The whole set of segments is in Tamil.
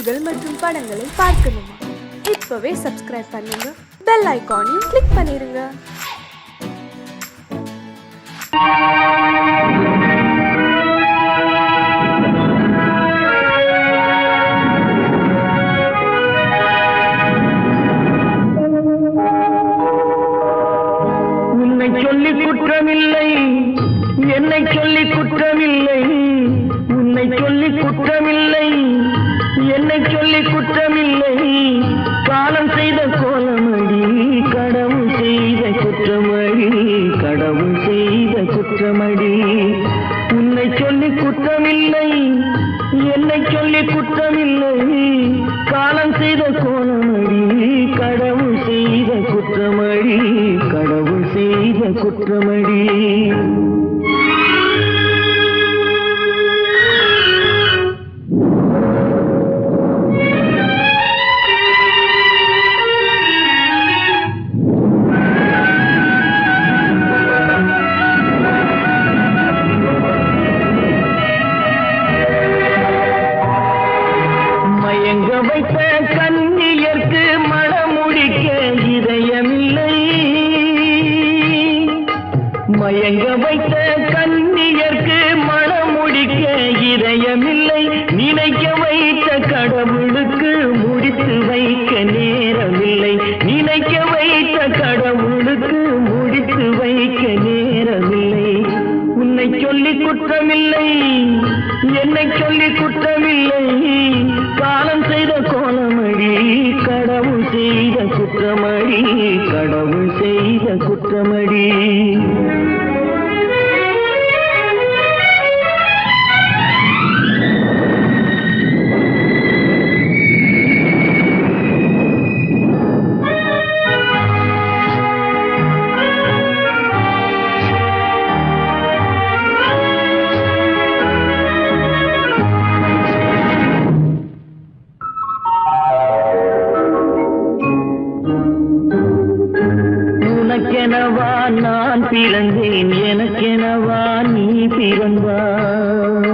செய்திகள் மற்றும் படங்களை பார்க்கணுமா? இப்பவே சப்ஸ்கிரைப் பண்ணுங்க, பெல் ஐகானையும் கிளிக் பண்ணிருங்க. உன்னை சொல்லி குற்றமில்லை, என்னை சொல்லி குற்றமில்லை. உன்னை சொல்லி குற்றமில்லை, என்னை சொல்லி குற்றமில்லை. காலம் செய்த கோலமடி, கடவுள் செய்த குற்றமடி, கடவுள் செய்த குற்றமடி. உன்னை சொல்லி குற்றமில்லை, என்னை சொல்லி குற்றமில்லை. காலம் செய்த கோலமடி, கடவுள் செய்த குற்றமடி, கடவுள் செய்த குற்றமடி. மயங்க வைத்த கன்னியர்க்கு மணமுடிக்க இதயமில்லை. மயங்க வைத்த கன்னியர்க்கு மணமுடிக்க இதயமில்லை. நினைக்க வைத்த கடவுளுக்கு முடித்து வைக்க நேரமில்லை. நினைக்க வைத்த கடவுளுக்கு முடித்து வைக்க நேரமில்லை. உன்னை சொல்லி குற்றமில்லை, என்னை சொல்லி குற்றமில்லை. காலம் செய்த கோலமடி, கடவுள் செய்த குற்றமடி, கடவுள் செய்த குற்றமடி. உனக்கெனவா நான் பிறந்தேன், எனக்கெனவா நீ பிறந்தாய்.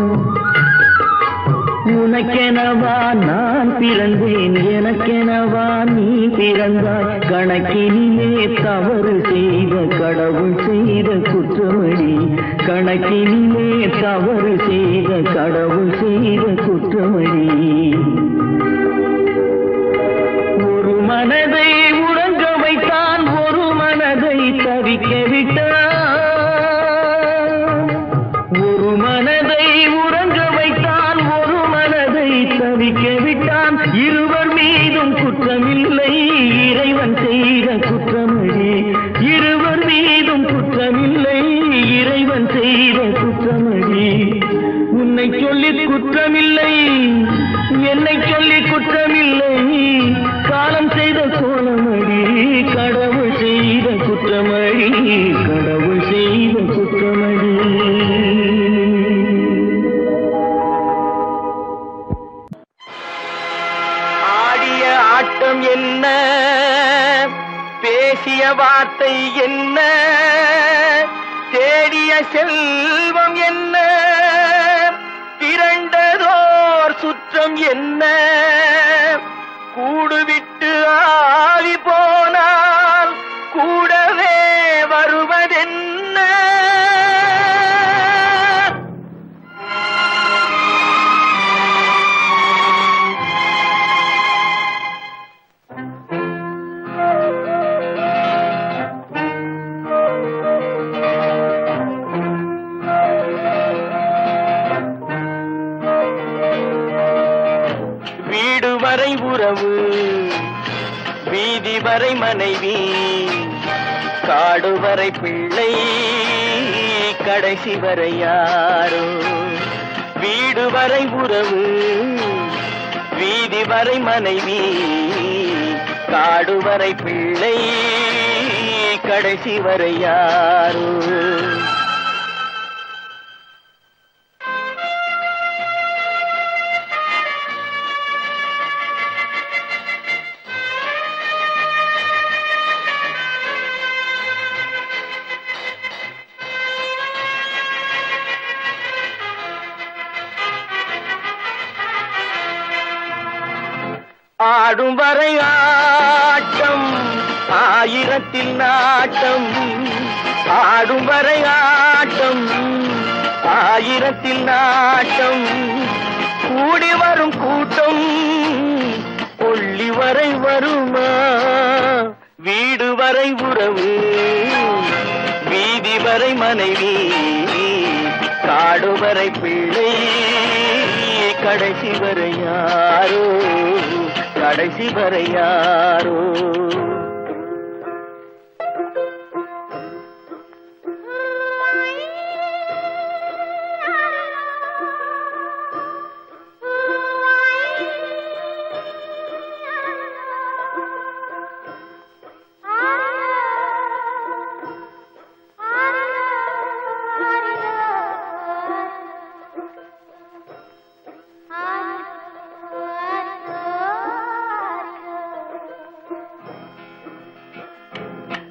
உனக்கெனவா நான் பிறந்தேன், எனக்கெனவா நீ பிறந்தாய். கணக்கினிலே தவறு செய்த கடவுள் செய்த குற்றமடி, கணக்கினிலே தவறு செய்த கடவுள் செய்த குற்றமடி. ஒரு மனதை உறங்க வைத்தான், ஒரு மனதை தவிக்க விட்டான். ஒரு மனதை உறங்க வைத்தான், ஒரு மனதை தவிக்க விட்டான். இருவர் மீதும் குற்றமில்லை, இறைவன் செய்த குற்றமடி. இருவர் மீதும் குற்றமில்லை, இறைவன் செய்த குற்றமடி. உன்னை சொல்லி குற்றமில்லை, என்னை சொல்லி குற்றமில்லை. காலம் செய்த கோலமடி, கடவுள் செய்த குற்றமடி, கடவுள் செய்த குற்றமடி. ஆடிய ஆட்டம் என்ன, பேசிய வார்த்தை என்ன, தேடிய செல்வம் என்ன, திரண்டதோர் சுற்றம் என்ன. கூடுவிட்டு ஆவி போனால் கூடவே வருவதென்ன. வீடு வரை உறவு, வீதி வரை மனைவி, காடு வரை பிள்ளை, கடைசி வரை யாரோ. வீடு வரை உறவு, வீதி வரை மனைவி, காடு வரை பிள்ளை, கடைசி வரை யாரோ. ஆடும் வரை ஆட்டம் ஆயிரத்தில் நாட்டம், ஆடும் வரை ஆட்டம் ஆயிரத்தில் நாட்டம், கூடி வரும் கூட்டம் கொள்ளி வரை வருமா, வீடு வரை உறவு வீதி வரை மனைவி, காடு வரை பிள்ளை, கடைசி வரை யாரோ, கடைசி வரை யாரோ.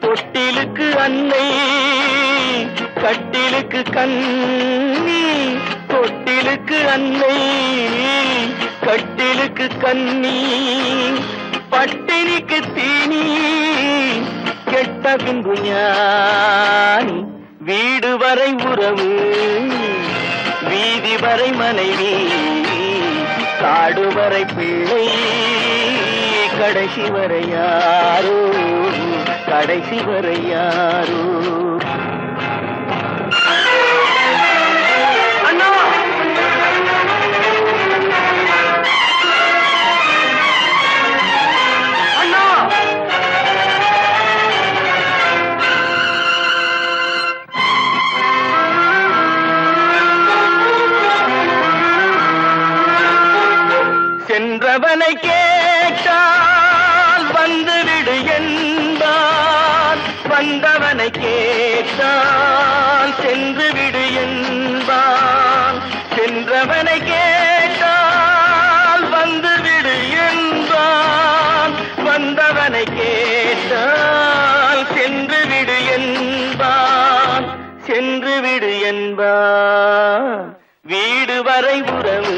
தொட்டிலுக்கு அன்னை கட்டிலுக்கு கண்ணி, தொட்டிலுக்கு அன்னை கட்டிலுக்கு கண்ணி, பட்டினிக்கு தீனி கெட்ட பின்பு ஞானி, வீடு வரை உறவு வீதி வரை மனைவி, காடு வரை பிள்ளை, கடைசி வரை யாரோ, கடைசி வரை யாரோ. அண்ணா அண்ணா சென்றவனை கேட்டால் வந்துவிடு என்பான், வந்தவனை கேட்டால் சென்று விடு என்பான், சென்றவனை கேட்டால் வந்துவிடு என்பான், வந்தவனை கேட்டால் சென்று விடு என்பான், சென்று விடு என்பான், வீடு வரை உறவு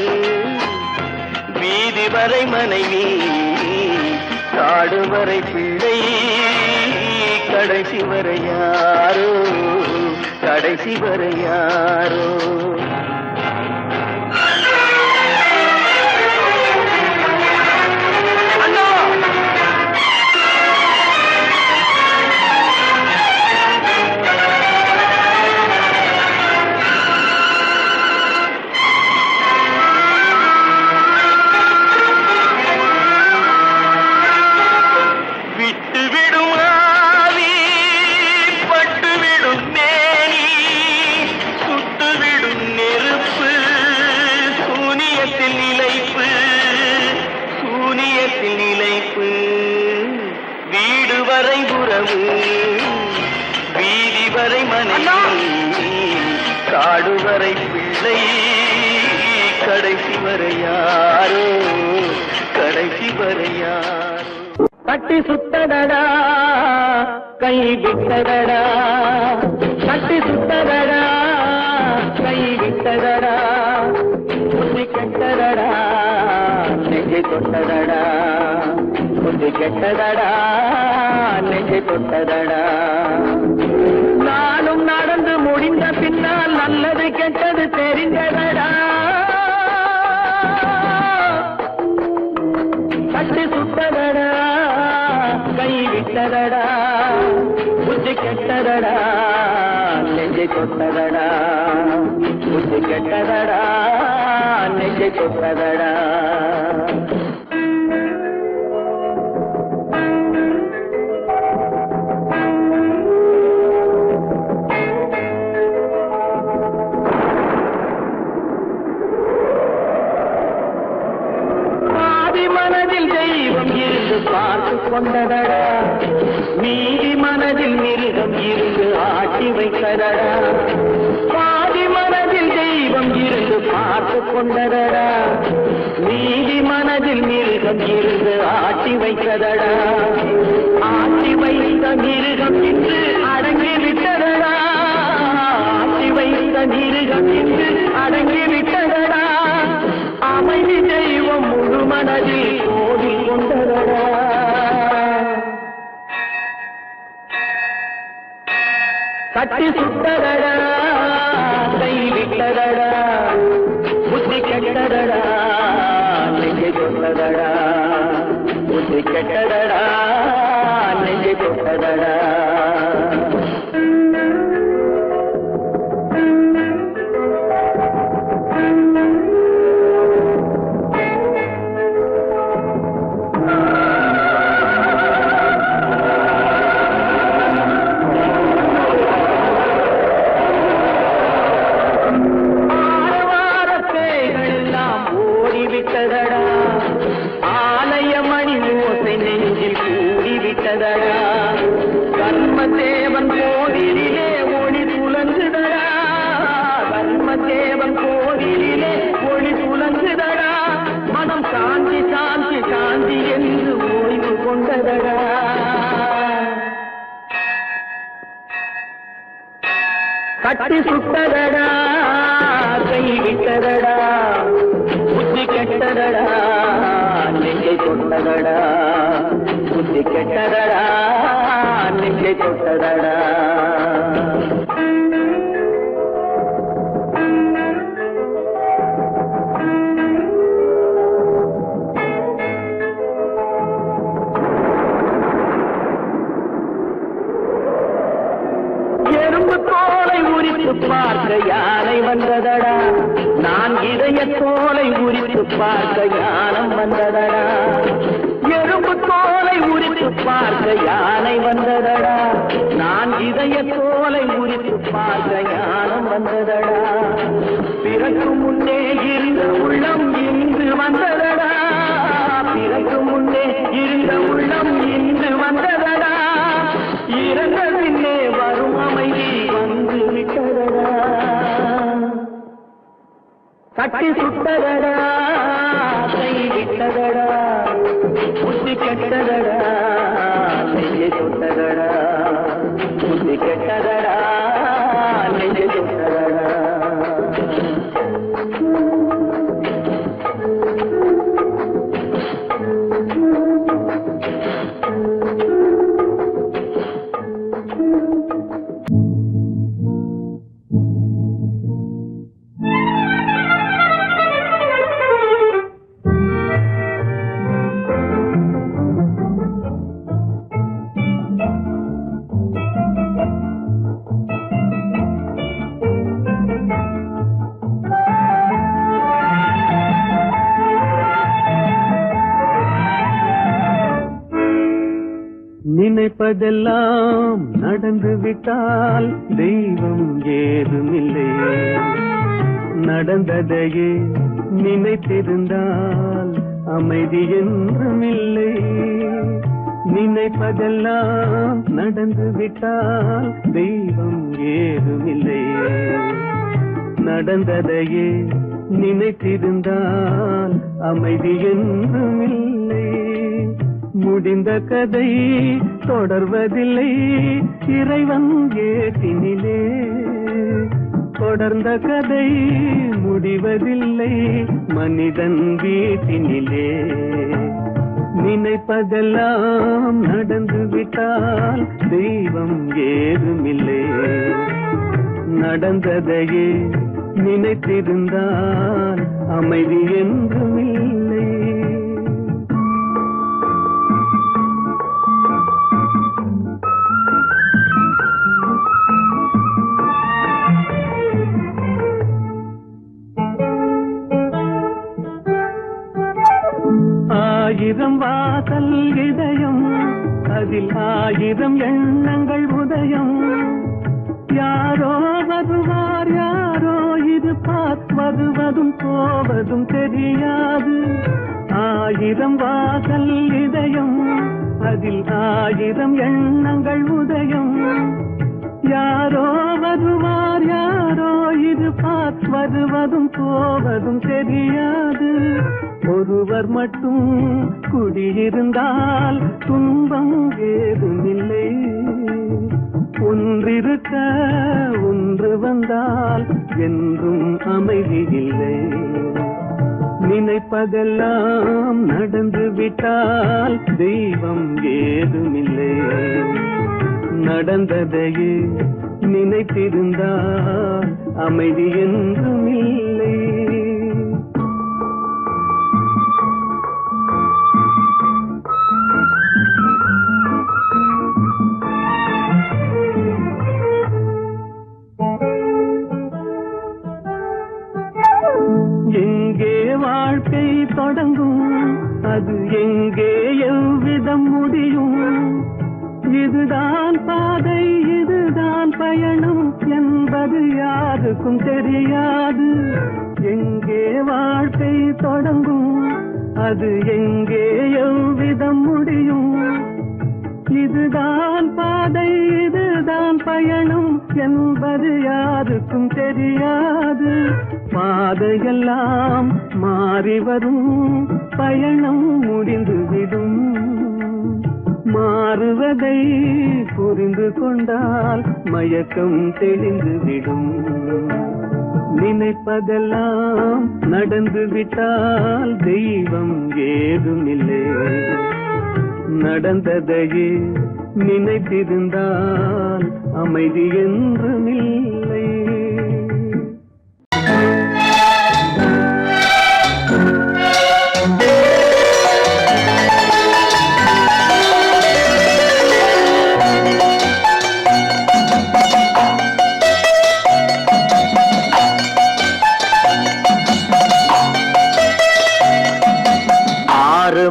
வீதி வரை மனைவி, காடு வரை பிள்ளை, கடைசி வரை யாரோ, கடைசி வரை யாரோ. வீடு வரை உறவு வீதி வரை மனைவி, காடு வரை பிள்ளை, கடைசி வரை யாரோ, கடைசி வரை யாரோ. கட்டி சுத்தடடா கை விட்டதடா, கட்டி சுத்தடடா கை விட்டதடா, புத்தி கெட்டதடா நெஞ்சை தொட்டதடா, புத்தி கெட்டதடா நெஞ்சை தொட்டதடா. நானும் நடந்து முடிந்த பின்னால் நல்லது கெட்டது தெரிந்ததடா, கட்டி சுட்டதடா கை விட்டதடா, புத்தி கெட்டதடா நெஞ்சை தொட்டதடா, புத்தி கெட்டதடா நெஞ்சை தொட்டதடா. மனதில் தெய்வம் இருந்து பார்த்து கொண்டதடா, மீதி மனதில் மிருகம் இருந்து ஆட்டி வைத்ததடா, பாதி மனதில் தெய்வம் இருந்து பார்த்து கொண்டதடா, மீதி மனதில் மிருகம் இருந்து ஆட்டி வைத்ததடா, ஆட்டி வைத்த மிருகம் இன்று அடங்கி விட்டதடா, ஆட்டி வைத்த மிருகம் இன்று அடங்கி விட்டதடா, அமைதி தெய்வம் முழு மனதில் கோவில் கட்டி சுட்டதடா கை விட்டதடா புத்தி கெட்டதடா நெஞ்சை தொட்டதடா புத்தி கெட்டதடா நெஞ்சை தொட்டதடா ஆலயமணி ஓசை நெஞ்சில் கூடிவிட்டதடா கர்மதேவன் கோவிலிலே ஒளி துலங்குதடா கர்மதேவன் கோவிலிலே ஒளி துலங்குதடா மனம் சாந்தி சாந்தி சாந்தி என்று ஓய்வு கொண்டதடா கட்டி சுட்டதடா கை விட்டதடா புத்தி கெட்டதடா நெஞ்சை தொட்டதடா புத்தி கெட்டதடா நெஞ்சை தொட்டதடா எறும்பு தோலை உரித்து பார்க்க யானை வந்ததடா நான் இதய தோலை உரித்து பார்க்க யானம் வந்ததடா எறும்பு தோலை உரித்து பார்க்க யானை வந்ததடா நான் இதய தோலை உரித்து பார்க்க யானம் வந்ததடா பிறகு முன்னே இருந்த உள்ளம் இன்று வந்ததடா பிறகு முன்னே இருந்த உள்ளம் இன்று வந்ததடா இறந்த பின்னே வரும் அமைதி வந்து விட்டதடா கட்டி சுட்டதடா கை விட்டதடா புத்தி கெட்டதடா நெஞ்சை தொட்டதடா புத்தி கெட்டதடா நெஞ்சை தொட்டதடா நினைப்பதெல்லாம் நடந்து விட்டால் தெய்வம் ஏதுமில்லை நடந்ததையே நினைத்திருந்தால் அமைதி என்றுமில்லை நினைப்பதெல்லாம் நடந்து விட்டால் தெய்வம் ஏதுமில்லை நடந்ததையே நினைத்திருந்தால் அமைதி என்றுமில்லை முடிந்த கதை தொடர்வதில்லை இறைவன் ஏட்டினிலே தொடர்ந்த கதை முடிவதில்லை மனிதன் வீட்டினிலே நினைப்பதெல்லாம் நடந்து விட்டால் தெய்வம் ஏதுமில்லை நடந்ததையே நினைத்திருந்தால் அமைதி என்றுமில்லை ஆயிரம் வாசல் இதயம் அதில் ஆயிரம் எண்ணங்கள் உதயம் யாரோ வருவார் யாரோ இது வருவதும் போவதும் தெரியாது ஆயிரம் வாசல் இதயம் அதில் ஆயிரம் எண்ணங்கள் உதயம் யாரோ வருவார் யாரோ இது வருவதும் போவதும் தெரியாது ஒருவர் மட்டும் குடியிருந்தால் துன்பம் ஏதுமில்லை ஒன்றிருக்க ஒன்று வந்தால் என்றும் அமைதி இல்லை நினைப்பதெல்லாம் நடந்து விட்டால் தெய்வம் ஏதுமில்லை நடந்ததையே நினைத்திருந்தால் அமைதி என்றும் இல்லை. எங்கே வாழ்க்கை தொடங்கும், அது எங்கே எவ்விதம் முடியும்? இதுதான் பாதை, இதுதான் பயணம் என்பது யாருக்கும் தெரியாது. எங்கே வாழ்க்கை தொடங்கும், அது எங்கே எவ்விதம் முடியும்? இதுதான் பாதை, இதுதான் பயணம் என்பது யாருக்கும் தெரியாது. பாதையெல்லாம் மாறி வரும், பயணம் முடிந்துவிடும். மாறுவதை புரிந்து கொண்டால் மயக்கம் தெளிந்துவிடும். நினைப்பதெல்லாம் நடந்து விட்டால் தெய்வம் ஏதுமில்லை. நடந்ததையே நினைத்திருந்தால் அமைதி என்றுமில்லை.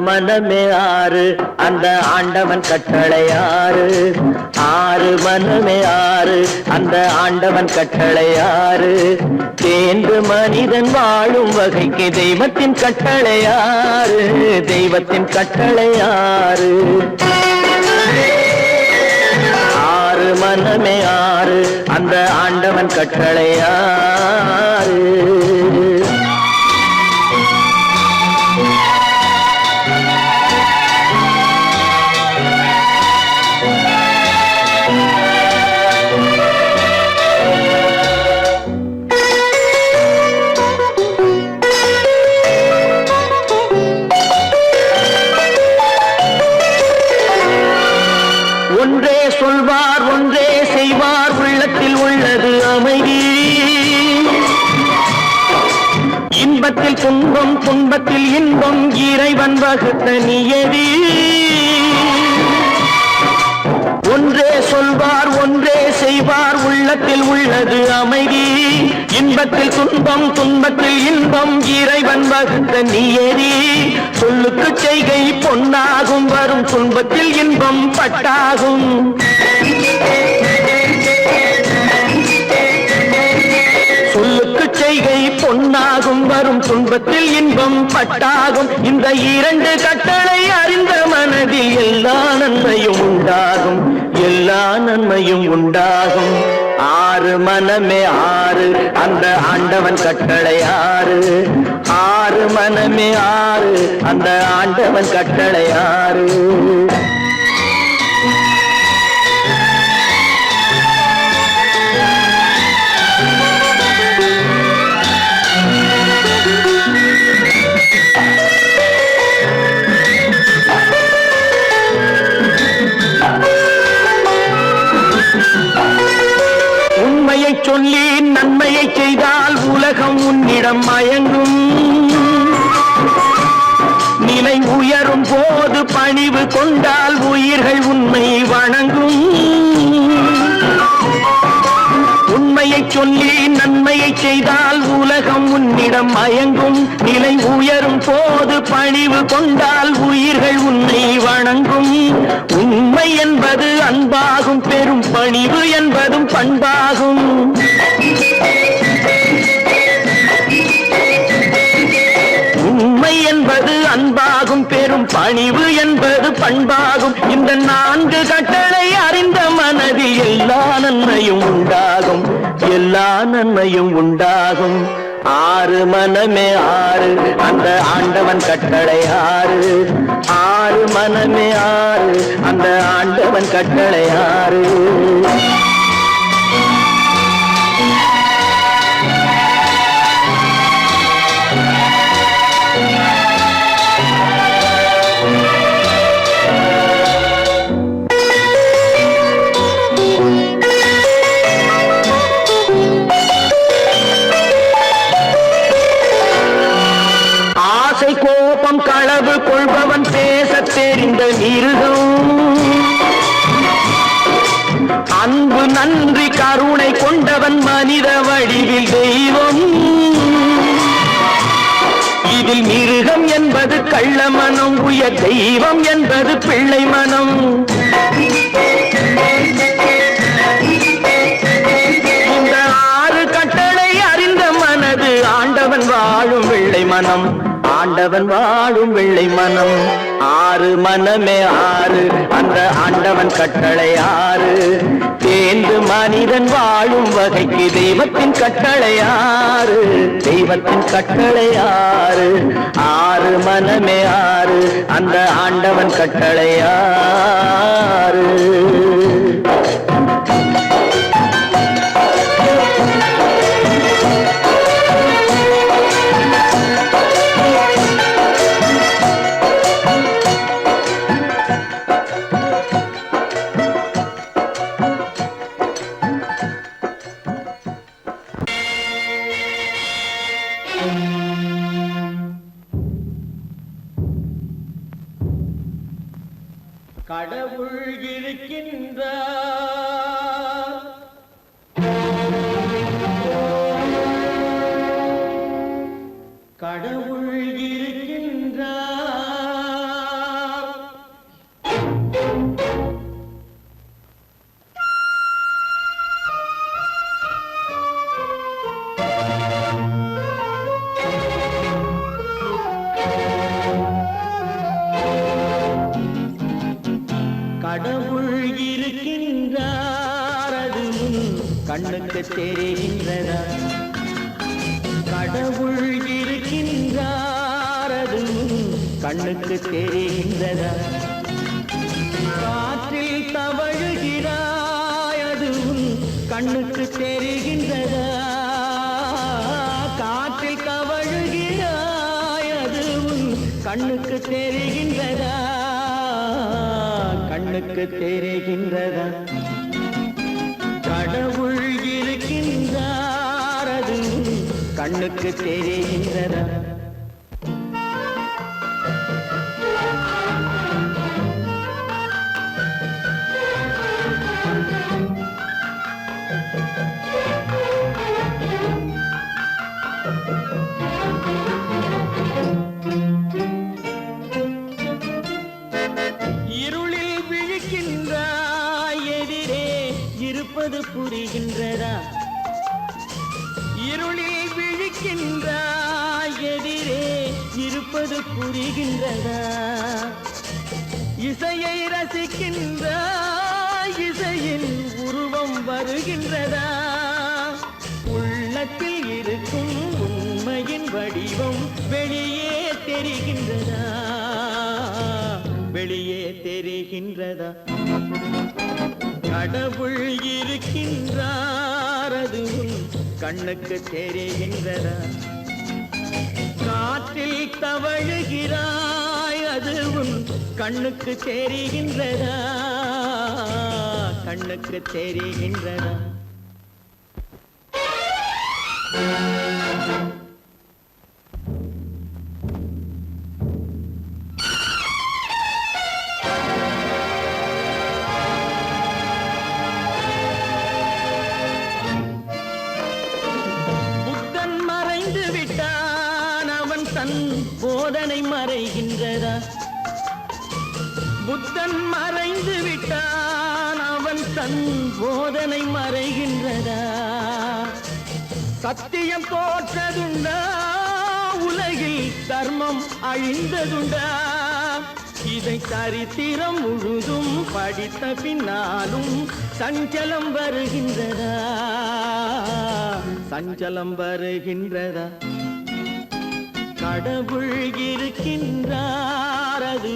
மனமே ஆறு, அந்த ஆண்டவன் கட்டளை ஆறு. ஆறு மனமே ஆறு, அந்த ஆண்டவன் கட்டளை ஆறு. தேர்ந்து மனிதன் வாழும் வகைக்கு தெய்வத்தின் கட்டளை ஆறு. தெய்வத்தின் கட்டளை ஆறு. ஆறு மனமே ஆறு, அந்த ஆண்டவன் கட்டளை ஆறு. ஒன்றே சொல்வார், ஒன்றே செய்வார், உள்ளத்தில் உள்ளது அமைதி. இன்பத்தில் துன்பம், துன்பத்தில் இன்பம், இறைவன் வகுத்த நியதி. ஒன்றே சொல்வார், ஒன்றே செய்வார், உள்ளத்தில் உள்ளது அமைதி. இன்பத்தில் துன்பம், துன்பத்தில் இன்பம், இறைவன் வகுத்த நியதி. சொல்லுக்கு செய்கை பொன்னாகும், வரும் துன்பத்தில் இன்பம் பட்டாகும். சொல்லுக்கு செய்கை பொன்னாகும், வரும் துன்பத்தில் இன்பம் பட்டாகும். இந்த இரண்டு கட்டளை அறிந்த மனதில் எல்லா நன்மையும் உண்டாகும், எல்லா நன்மையும் உண்டாகும். ஆறு மனமே ஆறு, அந்த ஆண்டவன் கட்டளை ஆறு. ஆறு மனமே ஆறு, அந்த ஆண்டவன் கட்டளை ஆறு. உண்மையை சொல்லி நன்மையை செய்தால் உலகம் உன்னிடம் மயங்கும். நிலை உயரும் போது பணிவு கொண்டால் உயிர்கள் உன்னை வணங்கும். உண்மையை சொல்லி நன்மையை செய்தால் உலகம் உன்னிடம் மயங்கும். நிலை உயரும் போது பணிவு கொண்டால் உயிர்கள் உன்னை வணங்கும். உண்மை என்பது அன்பாகும், பெரும் பணிவு என்பதும் பண்பாகும். உண்மை என்பது அன்பாகும், பெரும் பணிவு என்பது பண்பாகும். இந்த நான்கு கட்டளை அறிந்த மனதில் எல்லா நன்மையும் உண்டாகும், எல்லா நன்மையும் உண்டாகும். ஆறு மனமே ஆறு, அந்த ஆண்டவன் கட்டளை ஆறு. ஆறு மனமே ஆறு, அந்த ஆண்டவன் கட்டளை ஆறு. உறவு கொள்பவன் பேசத் தெரிந்த மிருகம். அன்பு நன்றி கருணை கொண்டவன் மனித வடிவில் தெய்வம். இதில் மிருகம் என்பது கள்ள மனம், உயர் தெய்வம் என்பது பிள்ளை மனம். இந்த 6 கட்டளை அறிந்த மனது ஆண்டவன் வாழும் வெள்ளை மனம், ஆண்டவன் வாழும் வெள்ளை மனம். 6 மனமே 6, அந்த ஆண்டவன் கட்டளை 6. தேர்ந்து மனிதன் வாழும் வகைக்கு தெய்வத்தின் கட்டளை 6, தெய்வத்தின் கட்டளை 6. 6 மனமே 6, அந்த ஆண்டவன் கட்டளை 6. கடவுள் இருக்கின்றார், கடவுள் இருக்கின்றார். கடவுள் இருக்கின்றார், அது கண்ணுக்கு தெரிகின்றதா? கடவுள் இருக்கின்றார், அது கண்ணுக்கு தெரிகின்றதா? காற்றில் தவழுகிறாய், அது கண்ணுக்கு தெரிகின்றதா? காற்றில் தவழுகிறாய், அது கண்ணுக்கு தெரிகின்றதா? கண்ணுக்கு தெரிகின்றதா? கடவுள் இருக்கின்றார், அது கண்ணுக்கு தெரிகின்றதா? புரிகின்றதா? இருளில் விழிக்கின்றாய், எதிரே இருப்பது புரிகின்றதா? இசையை ரசிக்கின்றாய், இசையின் உருவம் வருகின்றதா? உள்ளத்தில் இருக்கும் உண்மையின் வடிவம் வெளியே தெரிகின்றதா? வெளியே தெரிகின்றதா? கடவுள் இருக்கின்றார், அது கண்ணுக்கு தெரிகின்றதா? காற்றில் தவழுகிறாய், அது கண்ணுக்கு தெரிகின்றதா? கண்ணுக்கு தெரிகின்றதா? போதனை மறைகின்றதா? புத்தன் மறைந்து விட்டான், அவன் தன் போதனை மறைகின்றதா? சத்தியம் தோற்றதுண்டா? உலகில் தர்மம் அழிந்ததுண்டா? இதை சரித்திரம் முழுதும் படித்த பின்னாலும் சஞ்சலம் வருகின்றதா? சஞ்சலம் வருகின்றதா? கடவுள் இருக்கின்றார், அது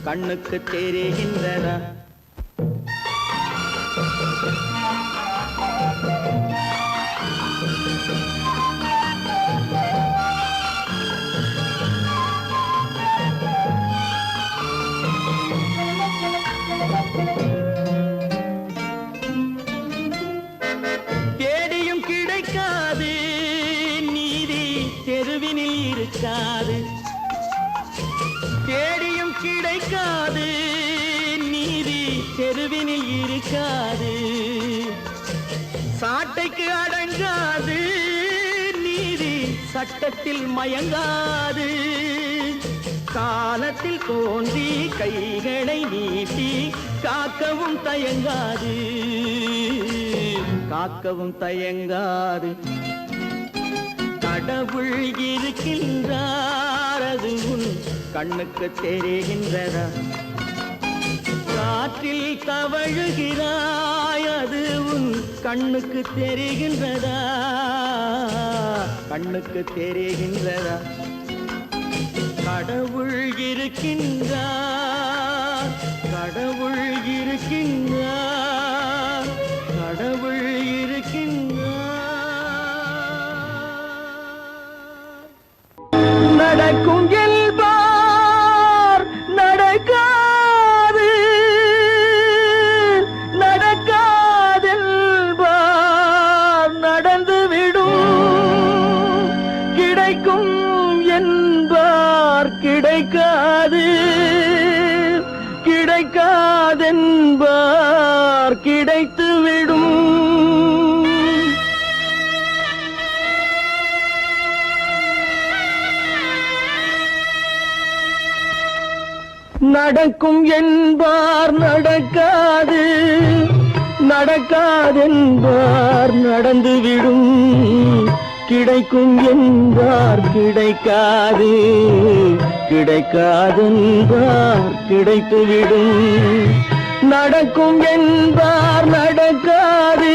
கண்ணுக்கு தெரிகின்றதா? தேடியும் கிடைக்காது, நீதி தெருவினில் இருக்காது. தெருவினில் இருக்காது, சாட்டைக்கு அடங்காது, நீதி சட்டத்தில் மயங்காது. காலத்தில் தோன்றி கைகளை நீட்டி காக்கவும் தயங்காது, காக்கவும் தயங்காது. கடவுள் இருக்கின்றார், அது உன் கண்ணுக்கு தெரிகின்றதா? காற்றில் தவழுகிறாய், அது உன் கண்ணுக்கு தெரிகின்றதா? கண்ணுக்கு தெரிகின்றதா? கடவுள் இருக்கின்றார், கடவுள் இருக்கின்றார், கடவுள் இருக்கின்றார். நடக்கும் என்பார் நடக்காது, நடக்காதென்பார் நடந்துவிடும். கிடைக்கும் என்பார் கிடைக்காது, கிடைக்காதென்பார் கிடைத்துவிடும். நடக்கும் என்பார் நடக்காது, நடக்காதென்பார் நடந்துவிடும். கிடைக்கும் என்பார் கிடைக்காது, கிடைக்காதென்பார் கிடைத்துவிடும். நடக்கும் என்பார் நடக்காது,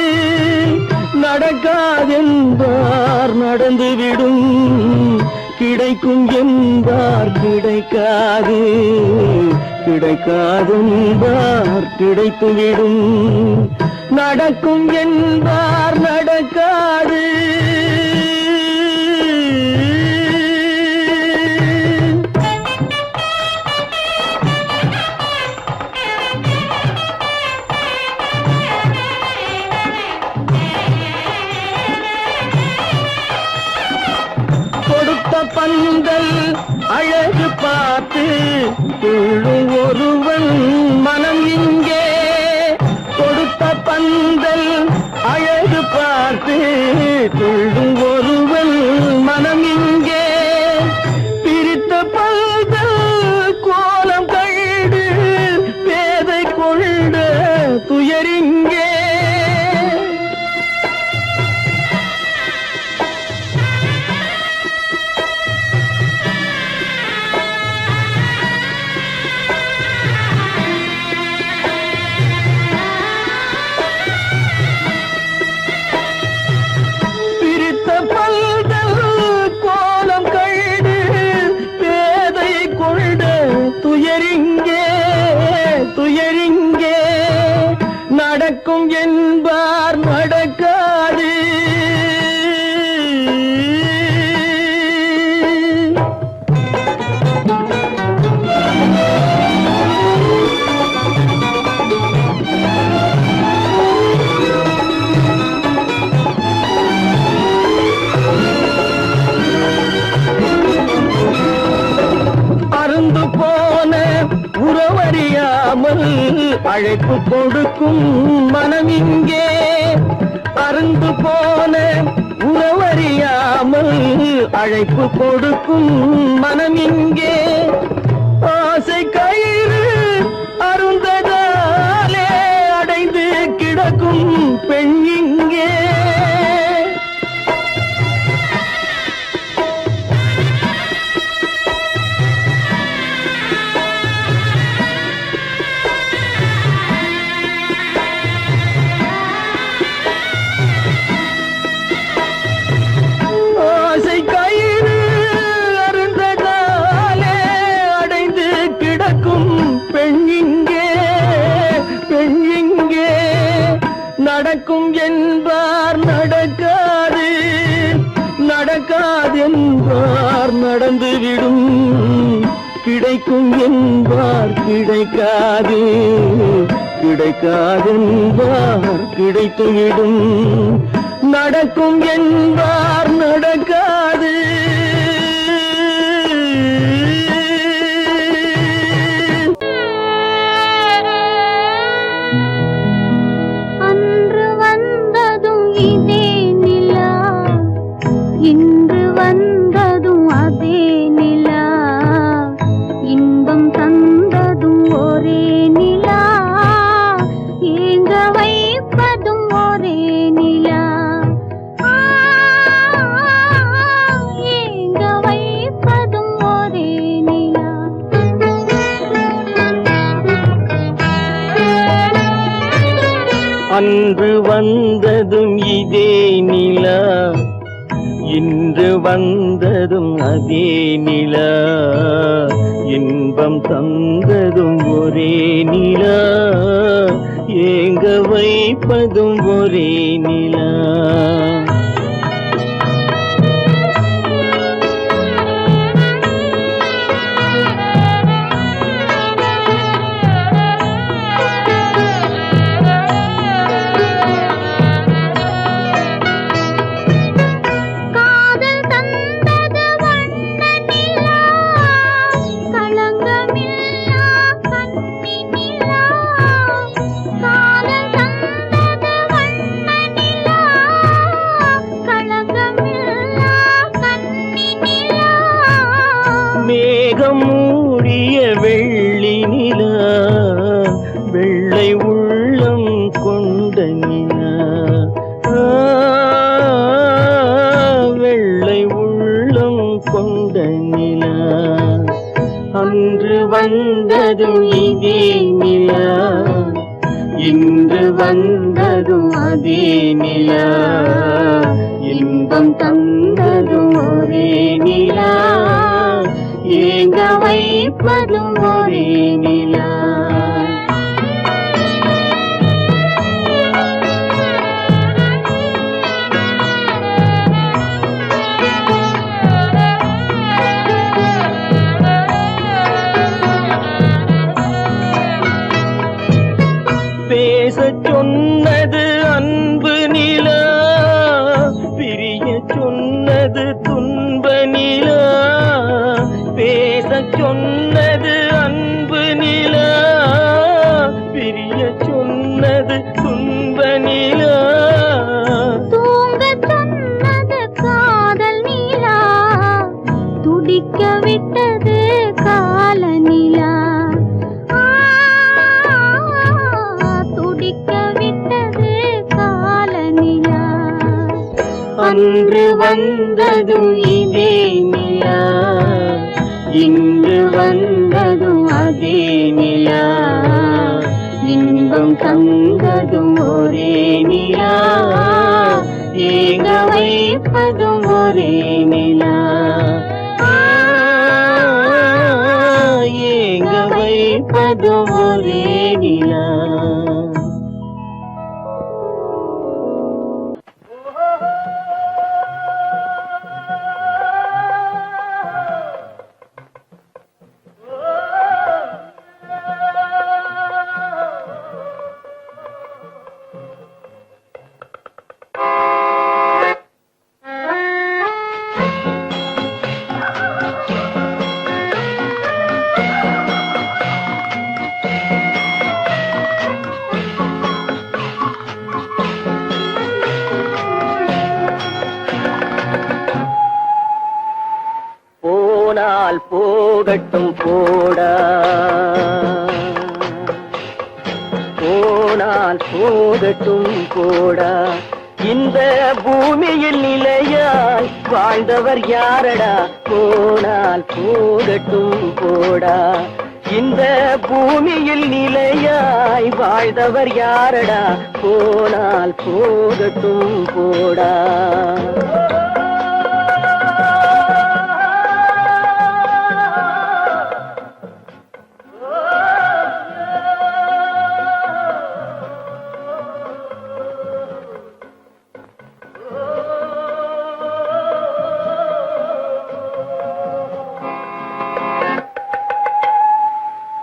நடக்காதென்பார் நடந்துவிடும். கிடைக்கும் என்பார் கிடைக்காது, கிடைக்காதென்பார் கிடைத்துவிடும். நடக்கும் என்பார் நடக்காது. பந்தல் அழகு பார்த்து துள்ளும் ஒருவன் மனம் இங்கே. கொடுத்த பந்தல் அழகு பார்த்து துள்ளும் ஒருவன் மனம் இங்கே. பிரித்த பந்தல் கோலம் கண்டு பேதை கொண்ட துயரிங்கே. துயரிங்கே நடக்கும் என்பார் நடக்காது. அருந்து போன உறவறியாமல் அழைப்பு கொடுக்கும் மனம் இங்கே. அருந்து போன உறவறியாமல் அழைப்பு கொடுக்கும் மனம் இங்கே. ஆசை கயிறு அருந்ததாலே அடைந்து கிடக்கும் பெண் இங்கே. நடக்கும் என்பார் நடக்காது, நடக்காதென்பார் நடந்துவிடும். கிடைக்கும் என்பார் கிடைக்காது, கிடைக்காதென்பார் கிடைத்துவிடும். நடக்கும் என்பார் நடக்காது. இன்பம் தந்ததும் ஒரே நிலா, ஏங்க வைப்பதும் ஒரே நிலா. ஏங்க வைப்பதும் ஒரே நிலா. அன்று வந்ததும் இதே நிலா, இன்று வந்ததும் அதே நிலா, இன்பம் தந்ததும் ஒரே நிலா, ஏங்க வைப்பதும் ஒரே நிலா. மேகம் மூடிய வெள்ளி நிலா, வெள்ளை உள்ளம் கொண்ட நிலா, வெள்ளை உள்ளம் கொண்ட நிலா. அன்று வந்ததும் இதே நிலா, இன்று வந்ததும் அதே நிலா, இன்பம் தந்ததும் ஒரே நிலா, ஏங்க வைப்பதும் ஒரே நிலா. பேசச் சொன்னது அன்பு நிலா, பிரிய சொன்னது துன்ப நிலா. பேசச் சொன்னது அன்பு நிலா, பிரிய சொன்னது துன்ப நிலா. தூங்கச் சொன்னது காதல் நிலா, துடிக்க விட்டது கால நிலா. துடிக்க விட்டது கால நிலா. அன்று வந்ததும் இதே நிலா, இன்று வந்ததும் அதே நிலா, இன்பம் தந்ததும் ஒரே நிலா, ஏங்க வைப்பதும் ஒரே நிலா. ஏங்க வைப்பதும் ஒரே நிலா. போனால் போகட்டும் போடா, போனால் போகட்டும் போடா. இந்த பூமியில் நிலையாய் வாழ்ந்தவர் யாரடா, போனால் போகட்டும் போடா. இந்த பூமியில் நிலையாய் வாழ்ந்தவர் யாரடா, போனால் போகட்டும் போடா.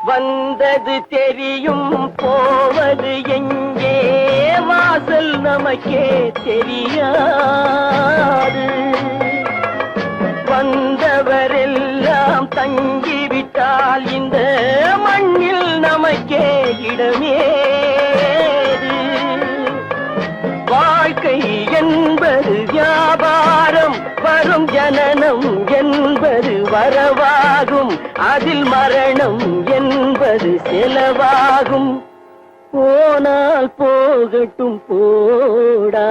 வந்தது தெரியும் போவது எங்கே, வாசல் நமக்கே தெரியாது. வந்தவரெல்லாம் தங்கிவிட்டால் இந்த மண்ணில் நமக்கே இடமேது. வாழ்க்கை என்பது வியாபாரம், வரும் ஜனனம் என்பது வரவாகும், அதில் மரணம் என்பது செலவாகும். போனால் போகட்டும் போடா,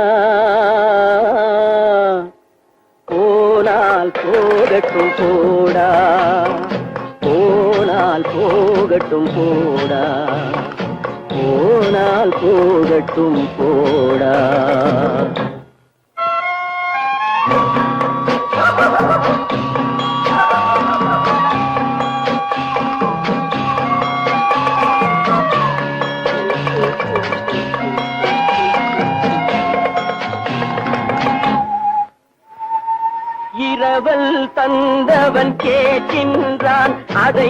போனால் போகட்டும் போடா, போனால் போகட்டும் போடா, போனால் போகட்டும் போடா. இரவல் தந்தவன் கேட்கின்றான், அதை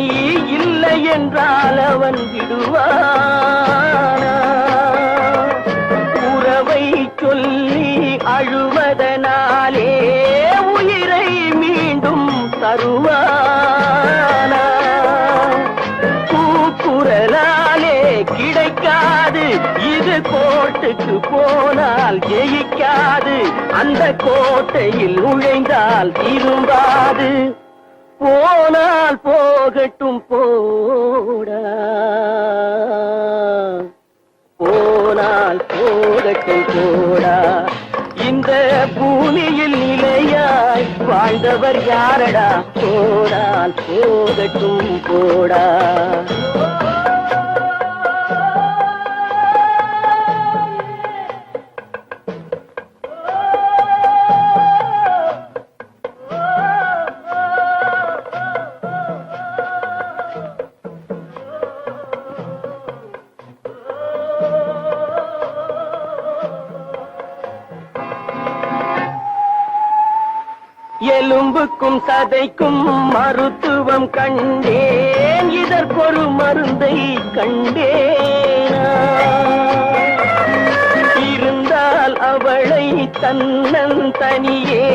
இல்லை என்றால் அவன் விடுவானா? உறவை சொல்லி அழுவதனாலே உயிரை மீண்டும் தருவானா? கூக்குரலாலே கிடைக்காது, இது கோட்டுக்கு போனால் ஜெயிக்காது, அந்த கோட்டையில் நுழைந்தால் திரும்பாது. போனால் போகட்டும் போடா, போனால் போகட்டும் போடா. இந்த பூமியில் நிலையாய் வாழ்ந்தவர் யாரடா? போனால் போகட்டும் போடா. எலும்புக்கும் சதைக்கும் மருத்துவம் கண்டேன், இதற்கொரு மருந்தை கண்டேனா? இருந்தால் அவளை தன்னந்தனியே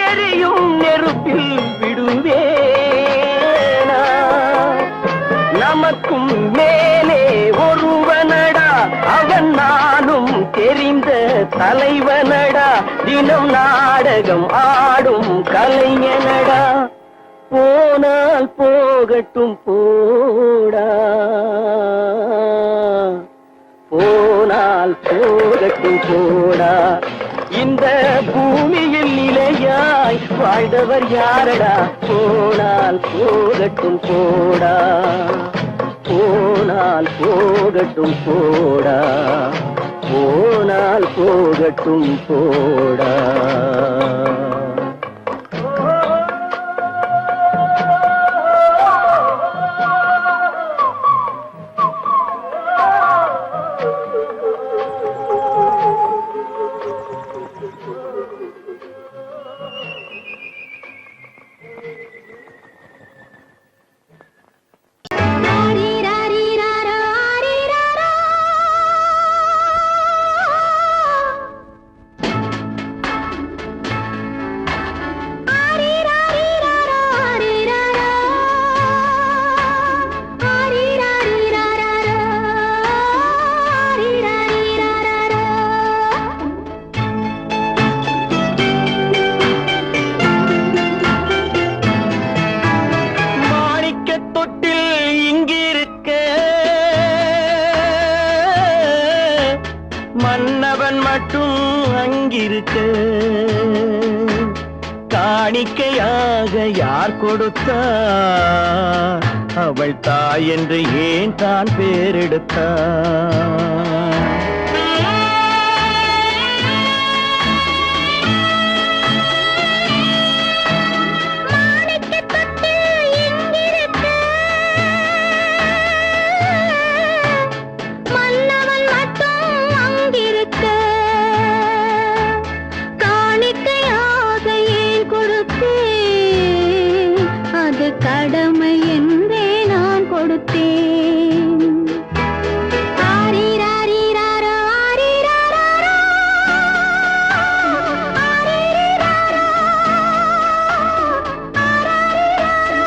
எரியும் நெருப்பில் விடுவேனா? நமக்கும் மேலே ஒருவனடா, அவன் நானும் தெரிந்த தலைவனடா, தினம் நாடகம் ஆடும் கலைஞனடா. போனால் போகட்டும் போடா, போனால் போகட்டும் போடா. இந்த பூமியில் நிலையாய் வாழ்ந்தவர் யாரடா? போனால் போகட்டும் போடா, போனால் போகட்டும் போடா, போனால் போகட்டும் போடா. மன்னவன் மட்டும் அங்கிருக்க, காணிக்கையாக யார் கொடுத்தார்? அவள் தாய் என்று ஏன் தான் பேரெடுத்தார்? கடமை என்றே நான் கொடுத்தேன். ஆரிராரிராரோ, ஆரிராரோ, ஆரிராரோ, ஆரிராரோ.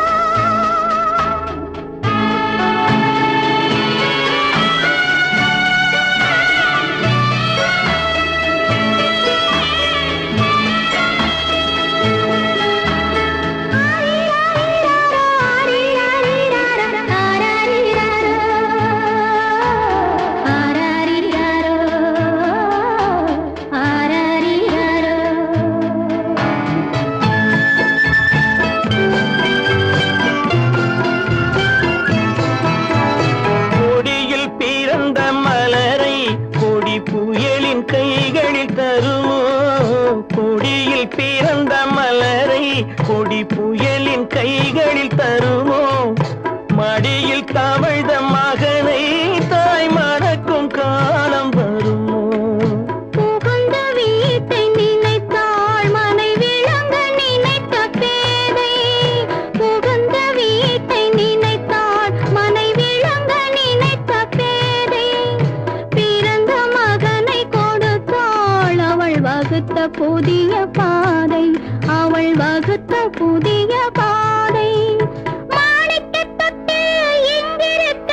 புதிய பாதை, அவள் வகுத்த புதிய பாதை. மாணிக்கத் தொட்டில் இங்கிருக்க,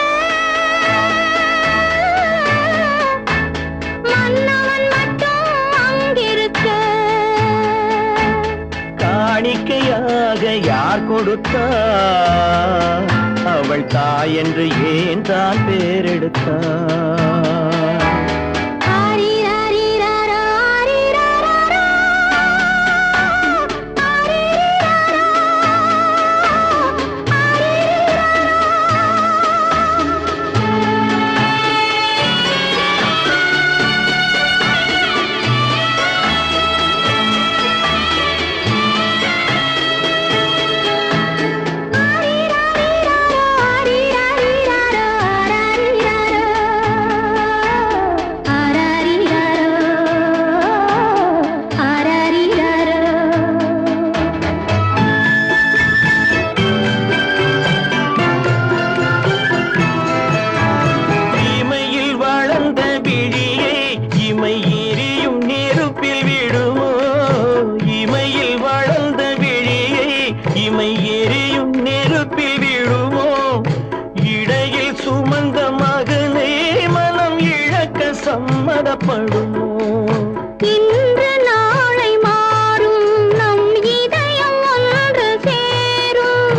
மன்னவன் மட்டும் அங்கிருக்க. காணிக்கையாக யார் கொடுத்தா, அவள் தாய் என்று ஏன் தான் பேரெடுத்தா. சம்மதப்படுமோ? இன்று நாளை மாறும் நம் இதயம் ஒன்று சேரும்.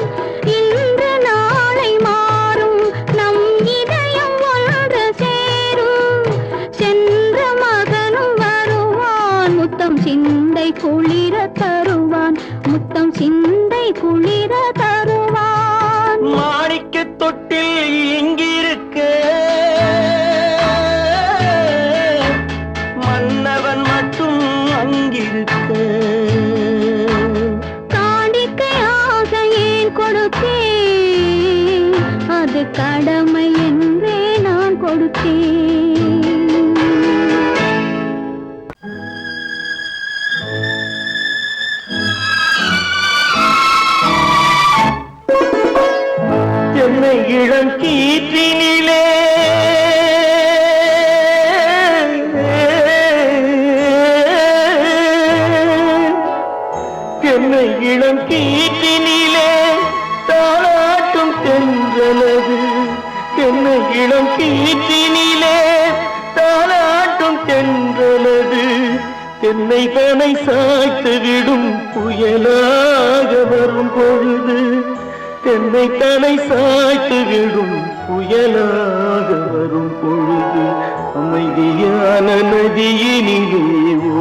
இன்று நாளை மாறும் நம் இதயம் ஒன்று சேரும். சென்ற மகனும் வருவான், முத்தம் சிந்தை குளிர தருவான், முத்தம் சிந்தை குளிர தருவான். மாணிக்க தொட்டில் இங்கிருக்க, காணிக்கையாக ஏன் கொடுத்தேன், அது கடமை என்றே நான் கொடுத்தேன். என்னை இளம் கீற்றினிலே என்னை இளம் கீற்றினிலே தாளாட்டும் தென்றலது. என்னை இளம் கீற்றினிலே தாளாட்டும் தென்றலது. என்னை தனை சாய்த்து விடும் புயலாக வரும் பொழுது, என்னை தனை சாய்த்து விடும் புயலாக வரும் பொழுது, அமைதியான நதியினிலே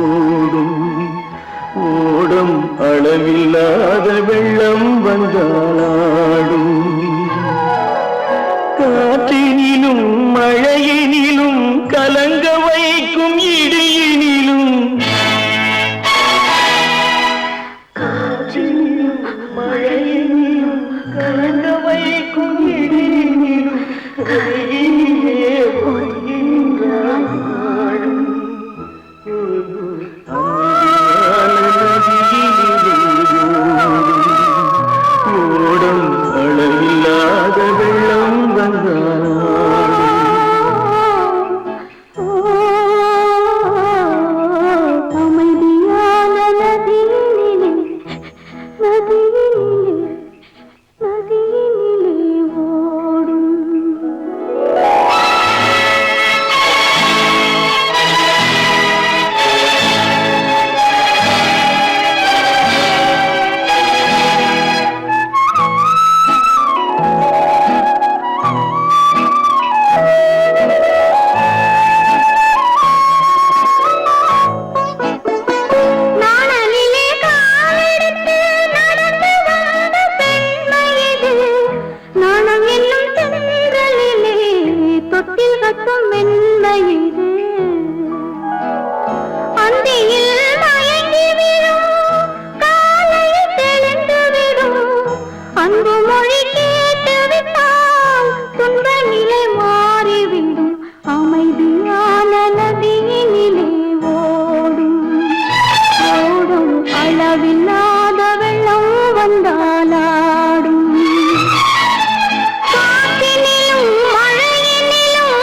ஓடும் ஓடும் அளவில்லாத வெள்ளம் வந்தாளாடும். காற்றினிலும் மழையினிலும் கலங்க வைக்கும் இடியினிலும், காற்றினிலும் மழையினிலும் கலங்க வைக்கும் இடியினிலும் கரையினிலே போகின்றாள். ஓடும் அளவில்லாத வெள்ளம் வந்தாள். அமைதியான நதியினிலே, நதியினிலே, நதியினிலே ஓடும். நாணலிலே காலெடுத்து நடந்து வந்த பெண்மை இது. நாணம் என்னும் தென்றலிலே தொட்டில் கட்டும் மென்மை இது. அந்தியில் மயங்கி விடும், காலையில் தெளிந்து விடும். அன்பு மொழி கேட்டு விட்டால் துன்ப நிலை மாறிவிடும். அமைதியான நதியினிலே ஓடும் ஓடும் அளவில்லாத வெள்ளம் வந்தாலாடும். காற்றினிலும் மழையினிலும்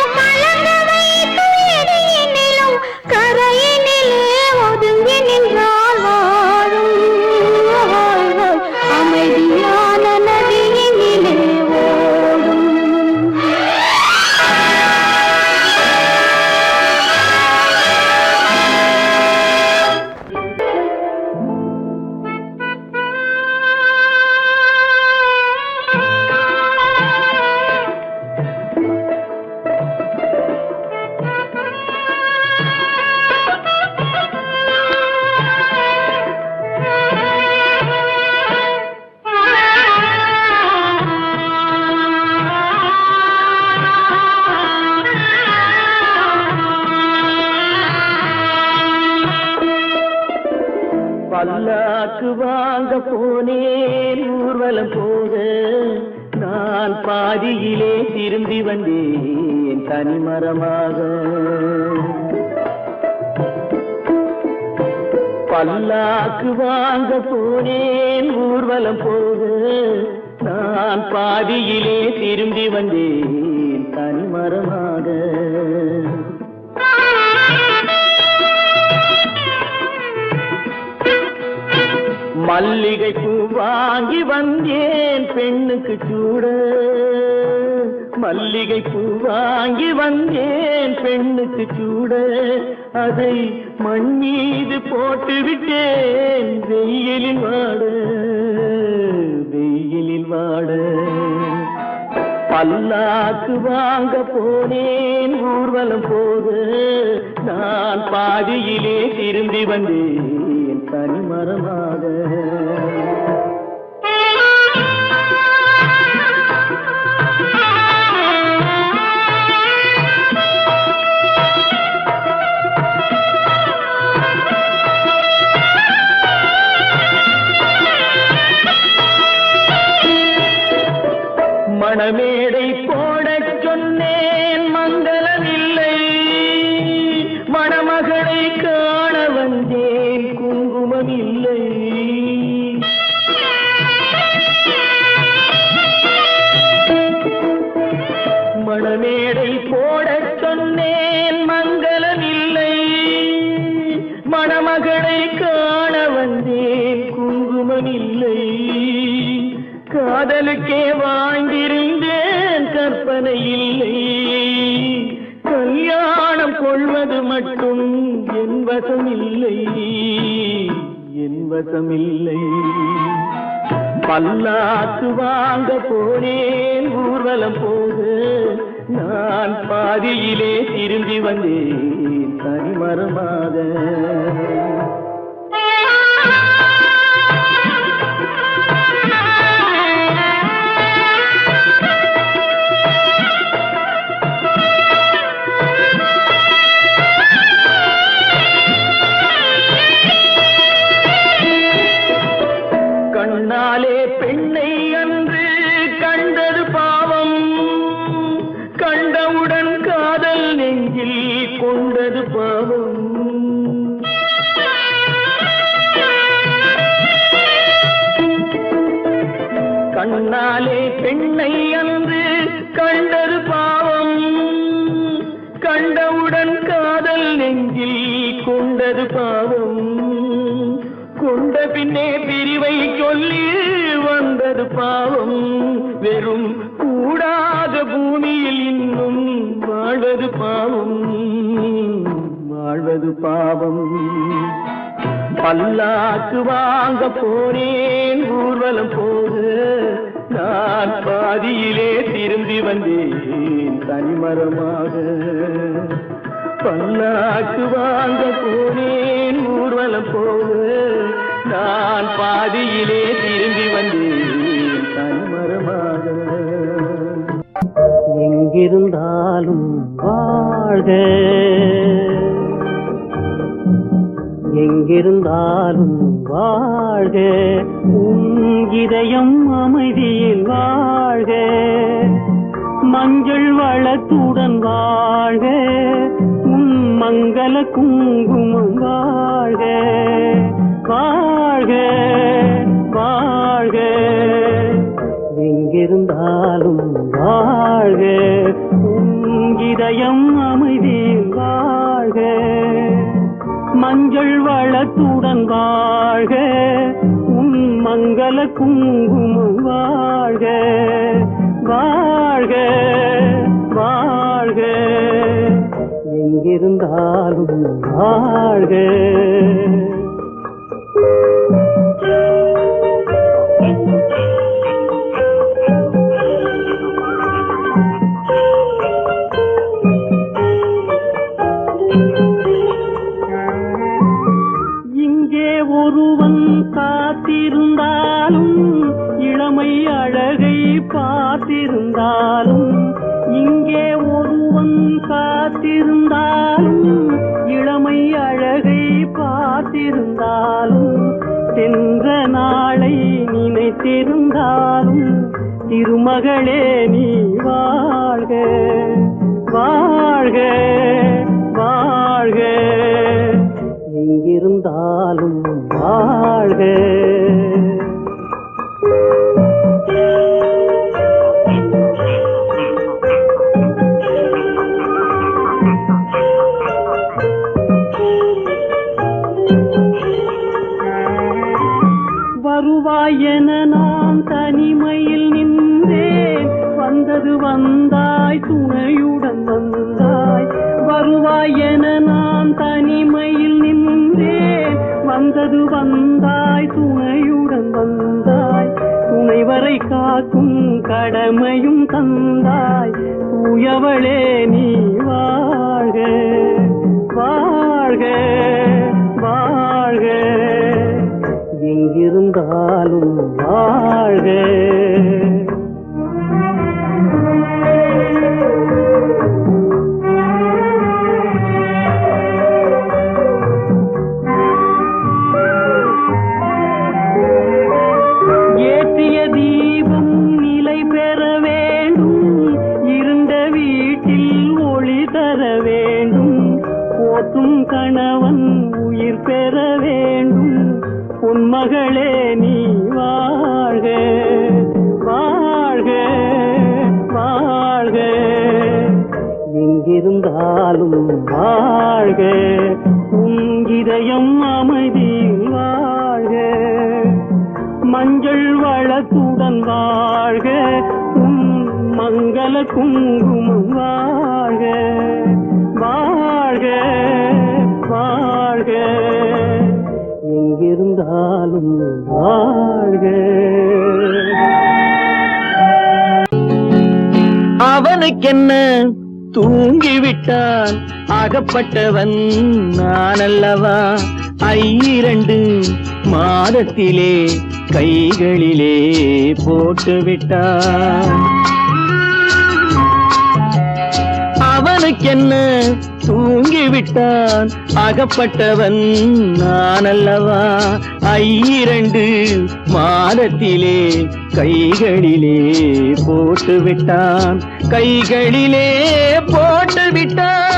பல்லாக்கு வாங்க போனேன் ஊர்வலம் போக நான் பாதியிலே திரும்பி வந்தேன் தனிமரமாக. பல்லாக்கு வாங்க போனேன் ஊர்வலம் போக நான் பாதியிலே திரும்பி வந்தேன் தனிமரமாக. மல்லிகை பூ வாங்கி வந்தேன் பெண்ணுக்கு சூட. மல்லிகை பூ வாங்கி வந்தேன் பெண்ணுக்கு சூட. அதை மண் மீது போட்டு விட்டேன் வெயிலில் வாட வெயிலில் வாட. பல்லாக்கு வாங்க போனேன் ஊர்வலம் போக நான் பாதியிலே திரும்பி வந்தேன் தனிமரமாக. மணமேடை போடச் சொன்னேன் மங்களமில்லை. மணமகளை காண வந்தேன் குங்குமமில்லை. மணமேடை போடச் சொன்னேன் மங்களமில்லை. மணமகளை காண வந்தேன் குங்குமமில்லை. காதலுக்கே வாழ்ந்திருந்தேன் கற்பனை இல்லை. கல்யாணம் கொள்வது மட்டும் என் வசமில்லை என் வசமில்லை. பல்லாக்கு வாங்க போனேன் ஊர்வலம் போக நான் பாதியிலே திரும்பி வந்தேன் தனிமரமாக. கண்ணாலே பெண்ணை அன்று கண்டது பாவம். கண்டவுடன் காதல் நெஞ்சில் கொண்டது பாவம். கண்ணாலே பெண்ணை அன்று கண்டது பாவம். கண்டவுடன் காதல் நெஞ்சில் கொண்டது பாவம். கொண்ட பின்னே பிரிவை சொல்லி வந்தது பாவம். வெறும் கூடாத பூமியில் இன்னும் வாழ்வது பாவம் வாழ்வது பாவம். பல்லாக்கு வாங்க போனேன் ஊர்வலம் போக நான் பாதியிலே திரும்பி வந்தேன் தனிமரமாக. பல்லாக்கு வாங்க போனேன் ஊர்வலம் போக நான் பாதியிலே திரும்பி வந்தேன் தனிமரமாக. எங்கிருந்தாலும் வாழ்க எங்கிருந்தாலும் வாழ்க உன் இதயம் அமைதியில் வாழ்க. மஞ்சள் வளத்துடன் வாழ்க உன் மங்கள குங்குமம் வாழ்க. வாழ்க வாழ்க எங்கிருந்தாலும் வாழ்க உன் இதயம் அமைதியில் வாழ்க. மஞ்சள் வளத்துடன் வாழ்க உன் மங்கள குங்குமம் வாழ்க. வாழ்க வாழ்க எங்கிருந்தாலும் வாழ்க. இங்கே ஒருவன் காத்திருந்தாலும் இளமை அழகை பார்த்திருந்தாலும். இங்கே ஒருவன் காத்திருந்தாலும் இளமை அழகை பார்த்திருந்தாலும். சென்ற நாளை நினைத்திருந்தாலும் திருமகளே நீ வாழ்க வாழ்க வாழ்க எங்கிருந்தாலும் வாழ்க. வருவாயென நான் தனிமையில் நின்றேன், வந்தது வந்தாய் துணையுடன் வந்தாய். வருவாயென நான் தனிமையில் நின்றேன், வந்தது வந்தாய் துணையுடன் வந்தாய். துணைவரை காக்கும் கடமையும் தந்தாய், தூயவளே நீ வாழ்க வாழ்க வாழ்க எங்கிருந்தாலும் வாழ்க. ஏற்றிய தீபம் நிலை பெற வேண்டும், இருண்ட வீட்டில் ஒளி தர வேண்டும். போற்றும் கணவன் உயிர் பெற வேண்டும், உன்மகளே நீ வாழ்க வாழ்க வாழ்க எங்கிருந்தாலும் வாழ்க. உன் இதயம் அமைதியில் வாழ்க, மஞ்சள் வளத்துடன் வாழ்க. உன் மங்கள குங்குமம் வாழ்க வாழ்க வாழ்க எங்கிருந்தாலும் வாழ்க. அவனுக்கென்ன தூங்கிவிட்டான், அகப்பட்டவன் நான் அல்லவா. 2 மாதத்திலே கைகளிலே போட்டுவிட்டான். அவனுக்கென்ன தூங்கிவிட்டான், அகப்பட்டவன் நான் அல்லவா. 2 மாதத்திலே கைகளிலே போட்டுவிட்டான், கைகளிலே போட்டுவிட்டான்.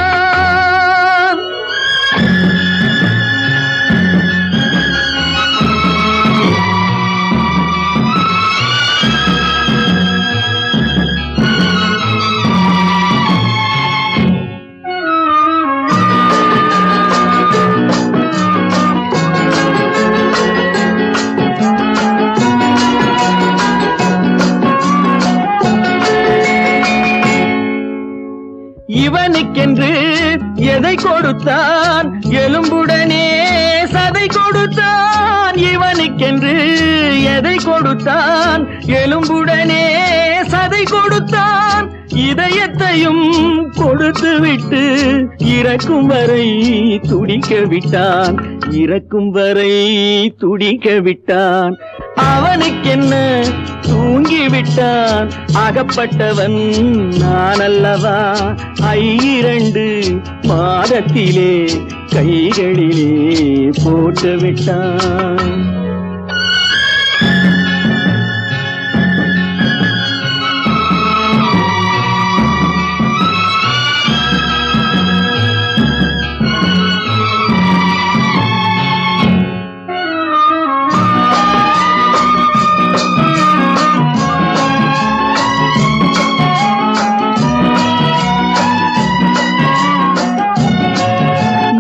இவனுக்கென்று எதை கொடுத்தான், எலும்புடனே சதை கொடுத்தான். இவனுக்கென்று எதை கொடுத்தான், எலும்புடனே சதை கொடுத்தான். இதயத்தையும் கொடுத்து விட்டு இறக்கும் வரை துடிக்க விட்டான், இறக்கும் வரை துடிக்க விட்டான். அவனுக்கென்ன தூங்கிவிட்டான், அகப்பட்டவன் நான் அல்லவா. 2 மாதத்திலே கைகளிலே போட்டுவிட்டான்.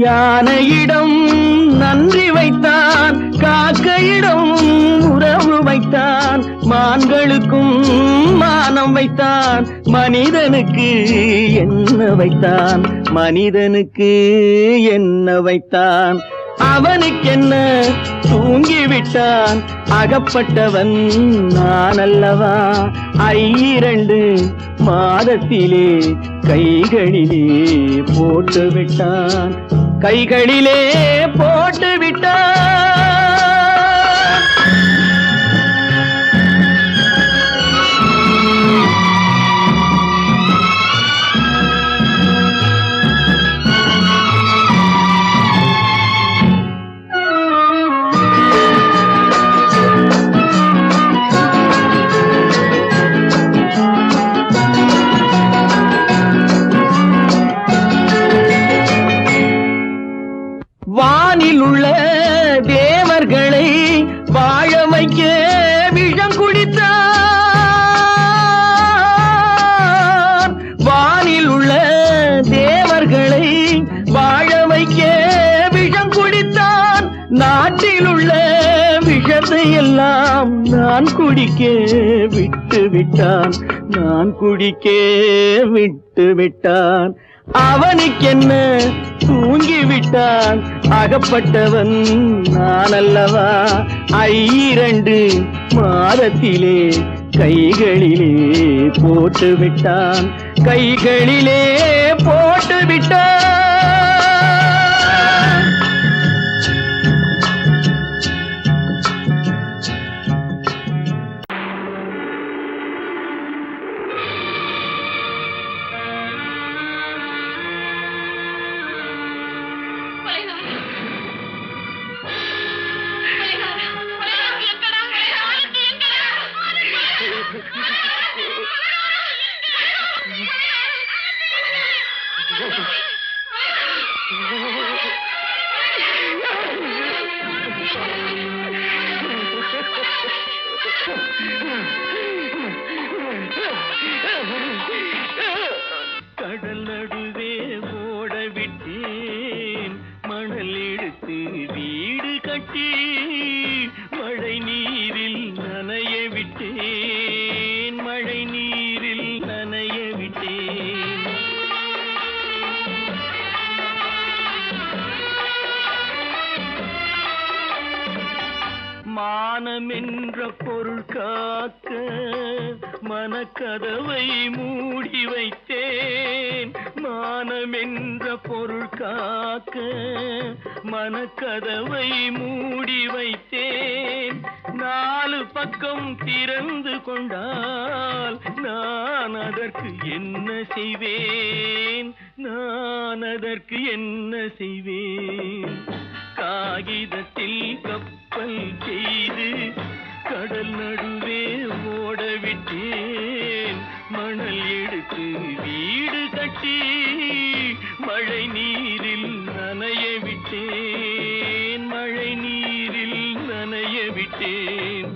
யானையிடம் நன்றி வைத்தான், காக்கையிடம் உறவு வைத்தான். மான்களுக்கும் மானம் வைத்தான், மனிதனுக்கு என்ன வைத்தான், மனிதனுக்கு என்ன வைத்தான். அவனுக்கென்ன தூங்கிவிட்டான், அகப்பட்டவன் நான் அல்லவா. 2 மாதத்திலே கைகளிலே போட்டுவிட்டான், கைகளிலே போட்டுவிட்டான். எல்லாம் நான் குடிக்க விட்டு விட்டான், நான் குடிக்க விட்டு விட்டான். அவனுக்கென்ன தூங்கி விட்டான், அகப்பட்டவன் நான் அல்லவா. 2 மாதத்திலே கைகளிலே போட்டு விட்டான், கைகளிலே போட்டு விட்டான். கடல் நடுவே ஓட விட்டேன், மணல் எடுத்து வீடு கட்டி மழை நீரில் நனைய விட்டேன், மழை நீரில் நனைய விட்டேன். மானம் என்ற பொருள் காக்க மனக்கதவை மூடி வைத்தேன், மானம் என்ற பொருள் காக்க மனக்கதவை மூடி வைத்தேன். 4 பக்கம் திறந்து கொண்டால் நான் அதற்கு என்ன செய்வேன், நான் அதற்கு என்ன செய்வேன். காகிதத்தில் கப்பல் செய்து கடல் நடுவே ஓட விட்டேன், மணல் எடுத்து வீடு கட்டி மழை நீரில் நனைய விட்டேன், மழை நீரில் நனைய விட்டேன்.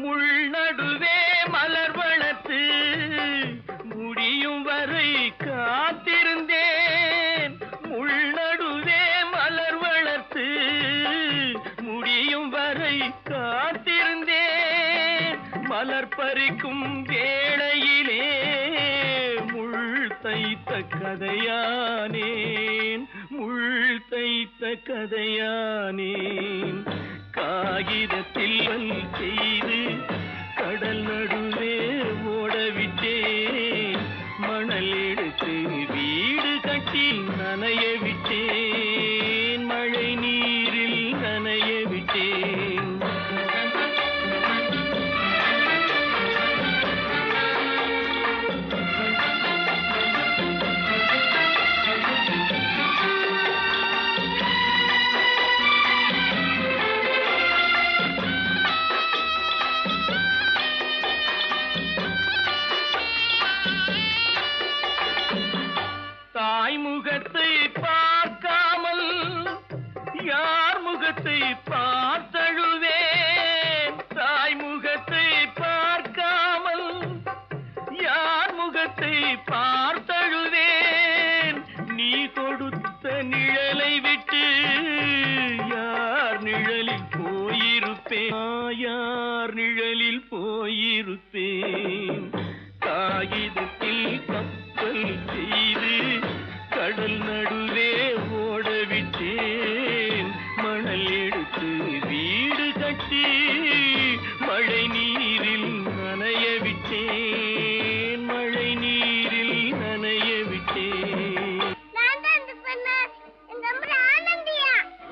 முள்நடுவே மலர் வளர்த்து முடியும் வரை காத்திருந்தேன், முள்நடுவே மலர் வளர்த்து முடியும் வரை காத்திருந்தேன். மலர் பறிக்கும் வேளையிலே முள் தைத்த கதையானேன், முள் தைத்த கதையானேன். காகிதத்தில் செய்து கடல் நடுவே ஓட விட்டேன், மணல் எடுத்து வீடு கட்டி நனைய விட்டேன், மழை நீரில் நனைய விட்டேன். தாய் முகத்தை பார்க்காமல் யார் முகத்தை பார்த்தழுவேன், தாய் முகத்தை பார்க்காமல் யார் முகத்தை பார்த்தழுவேன். நீ கொடுத்த நிழலை விட்டு யார் நிழலில் போயிருப்பேன், யார் நிழலில் போயிருப்பேன். காகிதத்தில் கப்பல் செய்து கடல் நடுவே ஓட விட்டேன், மணல் எடுத்து வீடு கட்டி மழை நீரில் நனைய விட்டேன், மழை நீரில் நனைய விட்டேன்.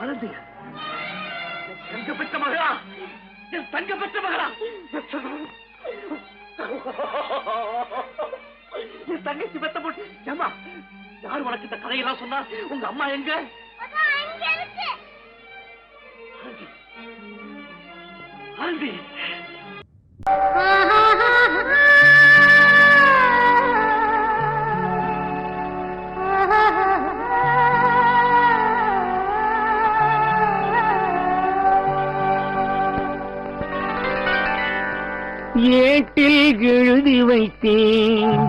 ஆனந்தியா, தங்க பெற்ற மகளா, என் தங்க பெற்ற மகளா, என் தங்கச்சி பெத்த போட்டு. ஏமா, யார் உனக்கு இந்த கதையெல்லாம் சொன்னா? உங்க அம்மா எங்க? ஆனந்தி, ஏட்டில் எழுதி வைத்தேன்,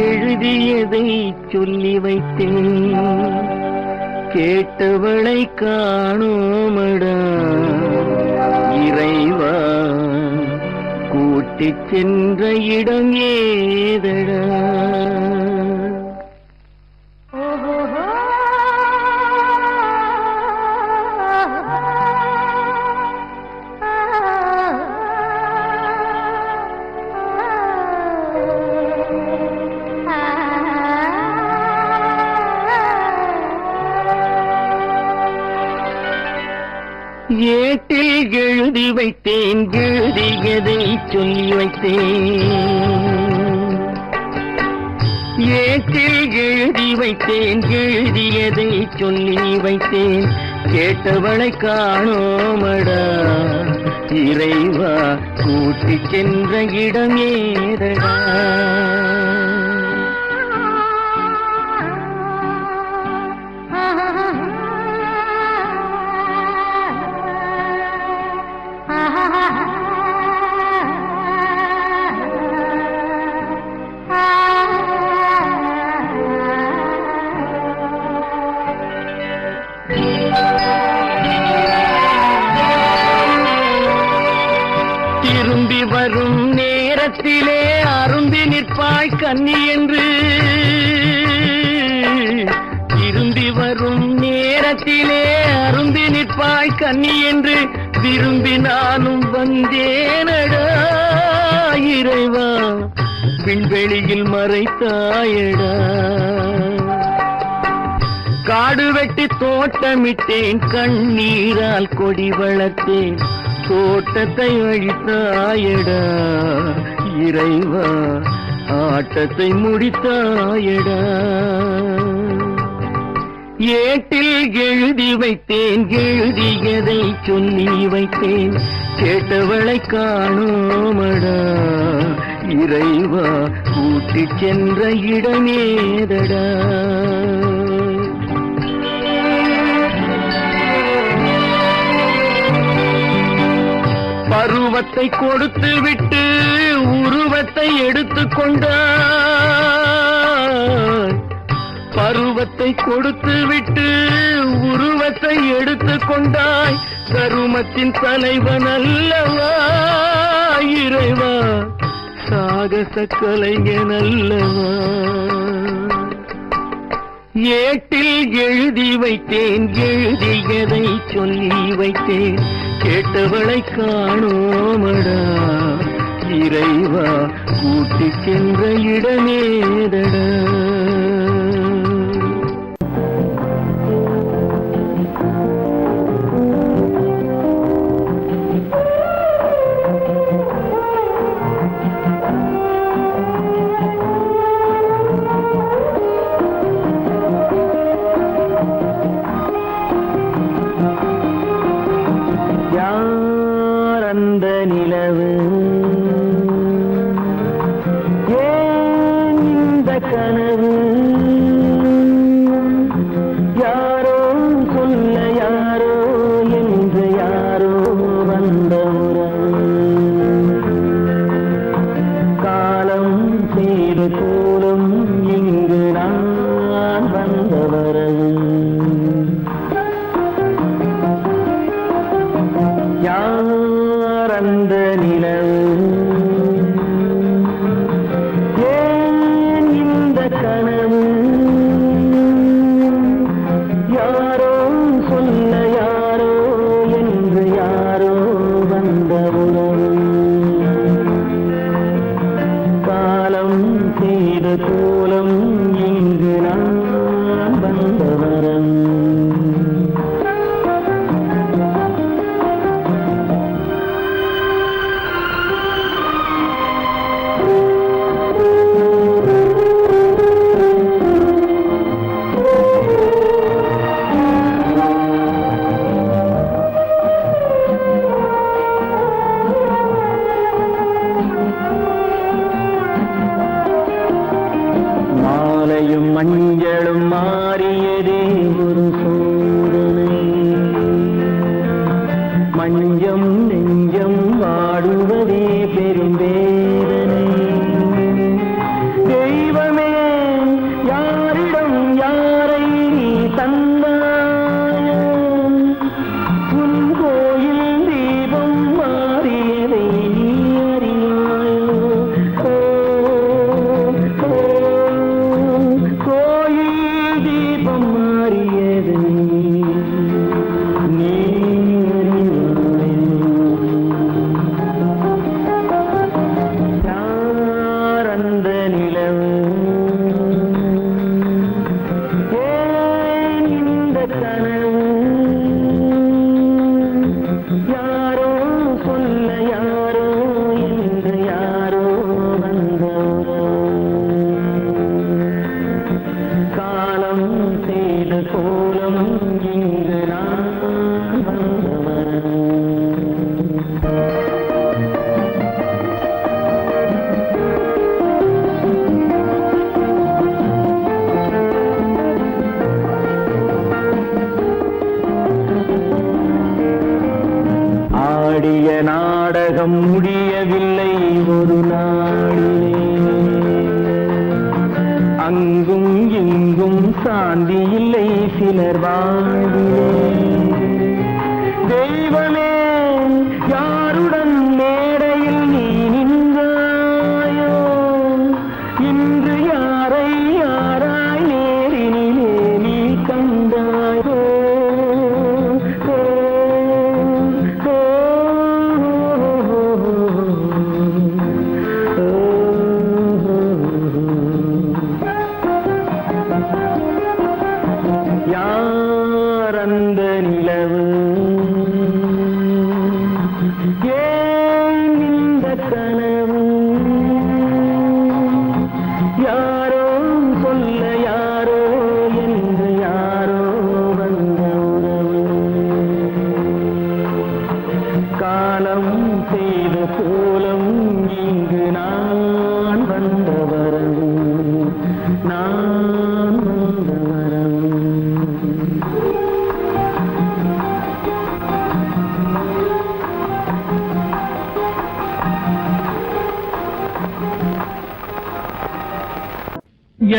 எழுதியதை சொல்லி வைத்தேன், கேட்டவளை காணோமடா இறைவா, கூட்டிச் சென்ற இடம் ஏதடா. ஏட்டில் எழுதி வைத்தேன், எழுதியதை சொல்லி வைத்தேன், ஏட்டில் எழுதி வைத்தேன், எழுதியதை சொல்லி வைத்தேன், கேட்டவளை காணோமடா இறைவா, கூட்டிச் சென்ற இடம் ஏதடா. திரும்பி வரும் நேரத்திலே அரும்பி நிற்பாய் கன்னி என்று, திரும்பி வரும் நேரத்திலே அரும்பி நிற்பாய் கன்னி என்று விரும்பி நானும் வந்தேனடா இறைவா, விண்வெளியில் மறைத்தாயடா. காடு வெட்டி தோட்டமிட்டேன், கண்ணீரால் கொடி வளர்த்தேன், தோட்டத்தை அழித்தாயடா இறைவா, ஆட்டத்தை முடித்தாயடா. ஏட்டில் எழுதி வைத்தேன், எழுதியதை சொல்லி வைத்தேன், கேட்டவளை காணோமடா இறைவா, கூட்டிச் சென்ற இடமேதடா. பருவத்தை கொடுத்து விட்டு உருவத்தை எடுத்துக் கொண்டாய், பருவத்தை கொடுத்து விட்டு உருவத்தை எடுத்துக் கொண்டாய், கருமத்தின் தலைவன் அல்லவா இறைவா, சாகச கலைஞன் அல்லவா. ஏட்டில் எழுதி வைத்தேன், எழுதியதை சொல்லி வைத்தேன், கேட்டவளை காணோமடா இறைவா, கூட்டிச் சென்ற இடமேதடா. அந்த நிலவு ஏன் இந்த கனவு, யாரோ சொல்ல யாரோ என்று யாரோ வந்த உறவு, காலம் செய்த கோலம் இங்கு நான் வந்த வரவு. யார் அந்த நிலவு, ஏன் இந்த கனவு, யாரோ சொல்ல யாரோ என்று யாரோ வந்த உறவு, காலம் செய்த கோலம் இங்கு நான் வந்த வரவு. மாலையும் மஞ்சளும் மாறியதே ஒரு சோதனை, மஞ்சம் நெஞ்சம் வாடுவதே பெரும் உறக்கம் முடியவில்லை ஒரு நாளிலே. அங்கும் இங்கும் சாந்தி இல்லை சிலர் வாழ்விலே. தெய்வமே யாருடன் மேடையில் நீ நின்றாயோ, இன்று யாரை யாராய் நேரினிலே நீ கண்டாயோ. யார் அந்த நிலவு, ஏன் இந்த கனவு, யாரோ சொல்ல யாரோ என்று யாரோ வந்த உறவு. காலம் செய்த கோலம் இங்கு நான் வந்த வரவு, நான் வந்த வரவு.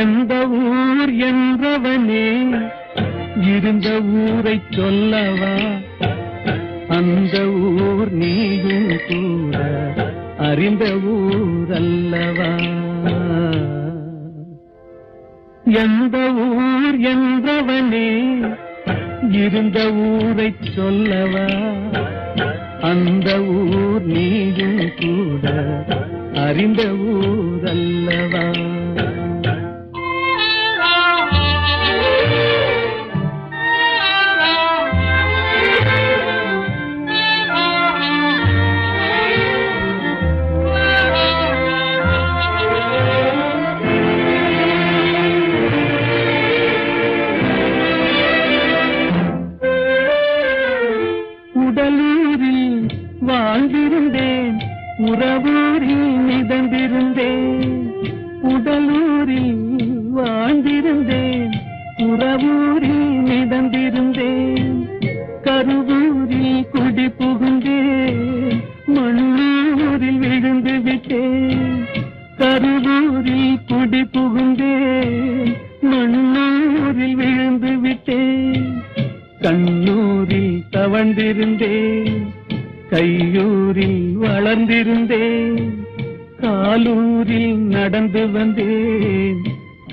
எந்த ஊர் என்றவனே இருந்த ஊரை சொல்லவா, அந்த ஊர் நீயும் கூட அறிந்த ஊர் அல்லவா. எந்த ஊர் என்றவனே இருந்த ஊரை சொல்லவா, அந்த ஊர் நீயும் கூட அறிந்த ஊர் அல்லவா. உடலூரில் வாழ்ந்திருந்தேன், உறவூரில் மிதந்திருந்தேன். உடலூரில் வாழ்ந்திருந்தேன், உறவூரில் மிதந்திருந்தேன். கருவூரில் குடி புகுந்தேன், மண்ணூரில் விழுந்து விட்டேன். கருவூரில் குடி புகுந்தேன், மண்ணூரில் விழுந்து விட்டேன். கண்ணூரில் தவழ்ந்திருந்தேன், கையூரில் வளர்ந்திருந்தேன். காலூரில் நடந்து வந்தேன்,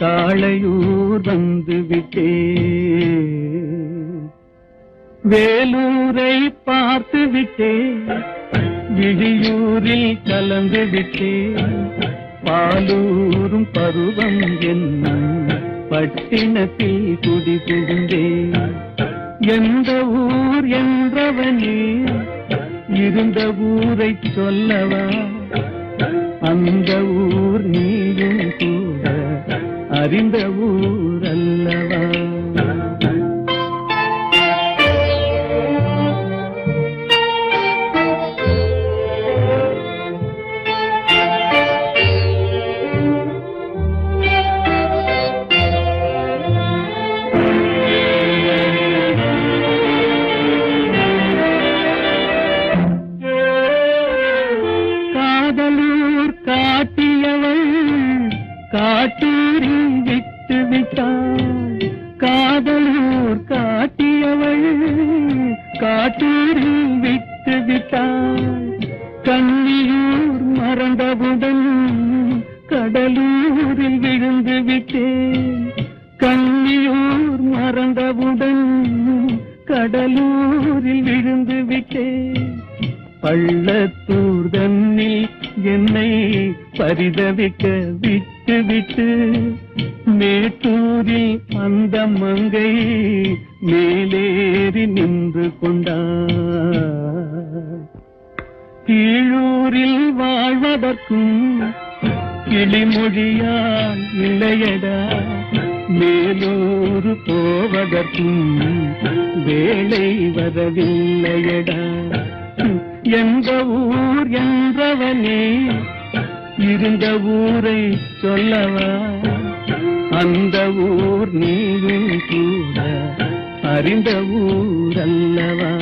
காளையூர் வந்து விட்டேன். வேலூரை பார்த்து விட்டேன், விழியூரில் கலந்து விட்டேன். பாலூரும் பருவம் என்னும் பட்டினத்தில் குடி புகுந்தேன். எந்த ஊர் என்றவனே இருந்த ஊரை சொல்லவா, அந்த ஊர் நீயும் கூட அறிந்த ஊர் அல்லவா. காட்டூரில் விட்டு விட்டாள், காதலூர் காட்டியவள் காட்டூரில் விட்டு விட்டாள். கன்னியூர் மறந்தவுடன் கடலூரில் விழுந்து விட்டேன். கன்னியூர் மறந்தவுடன் கடலூரில் விழுந்து விட்டேன். பள்ளத்தூர் தன்னில் என்னை பரிதவிக்க விட்டு விட்டு மேட்டூரில் அந்த மங்கை மேலேறி நின்று கொண்டார். கீழூரில் வாழ்வதற்கும் கிளிமொழியால் இல்லையடா, மேலூர் போவதற்கும் வேலை வரவில்லையடா. எந்த ஊர் என்றவனே இருந்த ஊரை சொல்லவா, அந்த ஊர் நீயும் கூட அறிந்த ஊர் அல்லவா.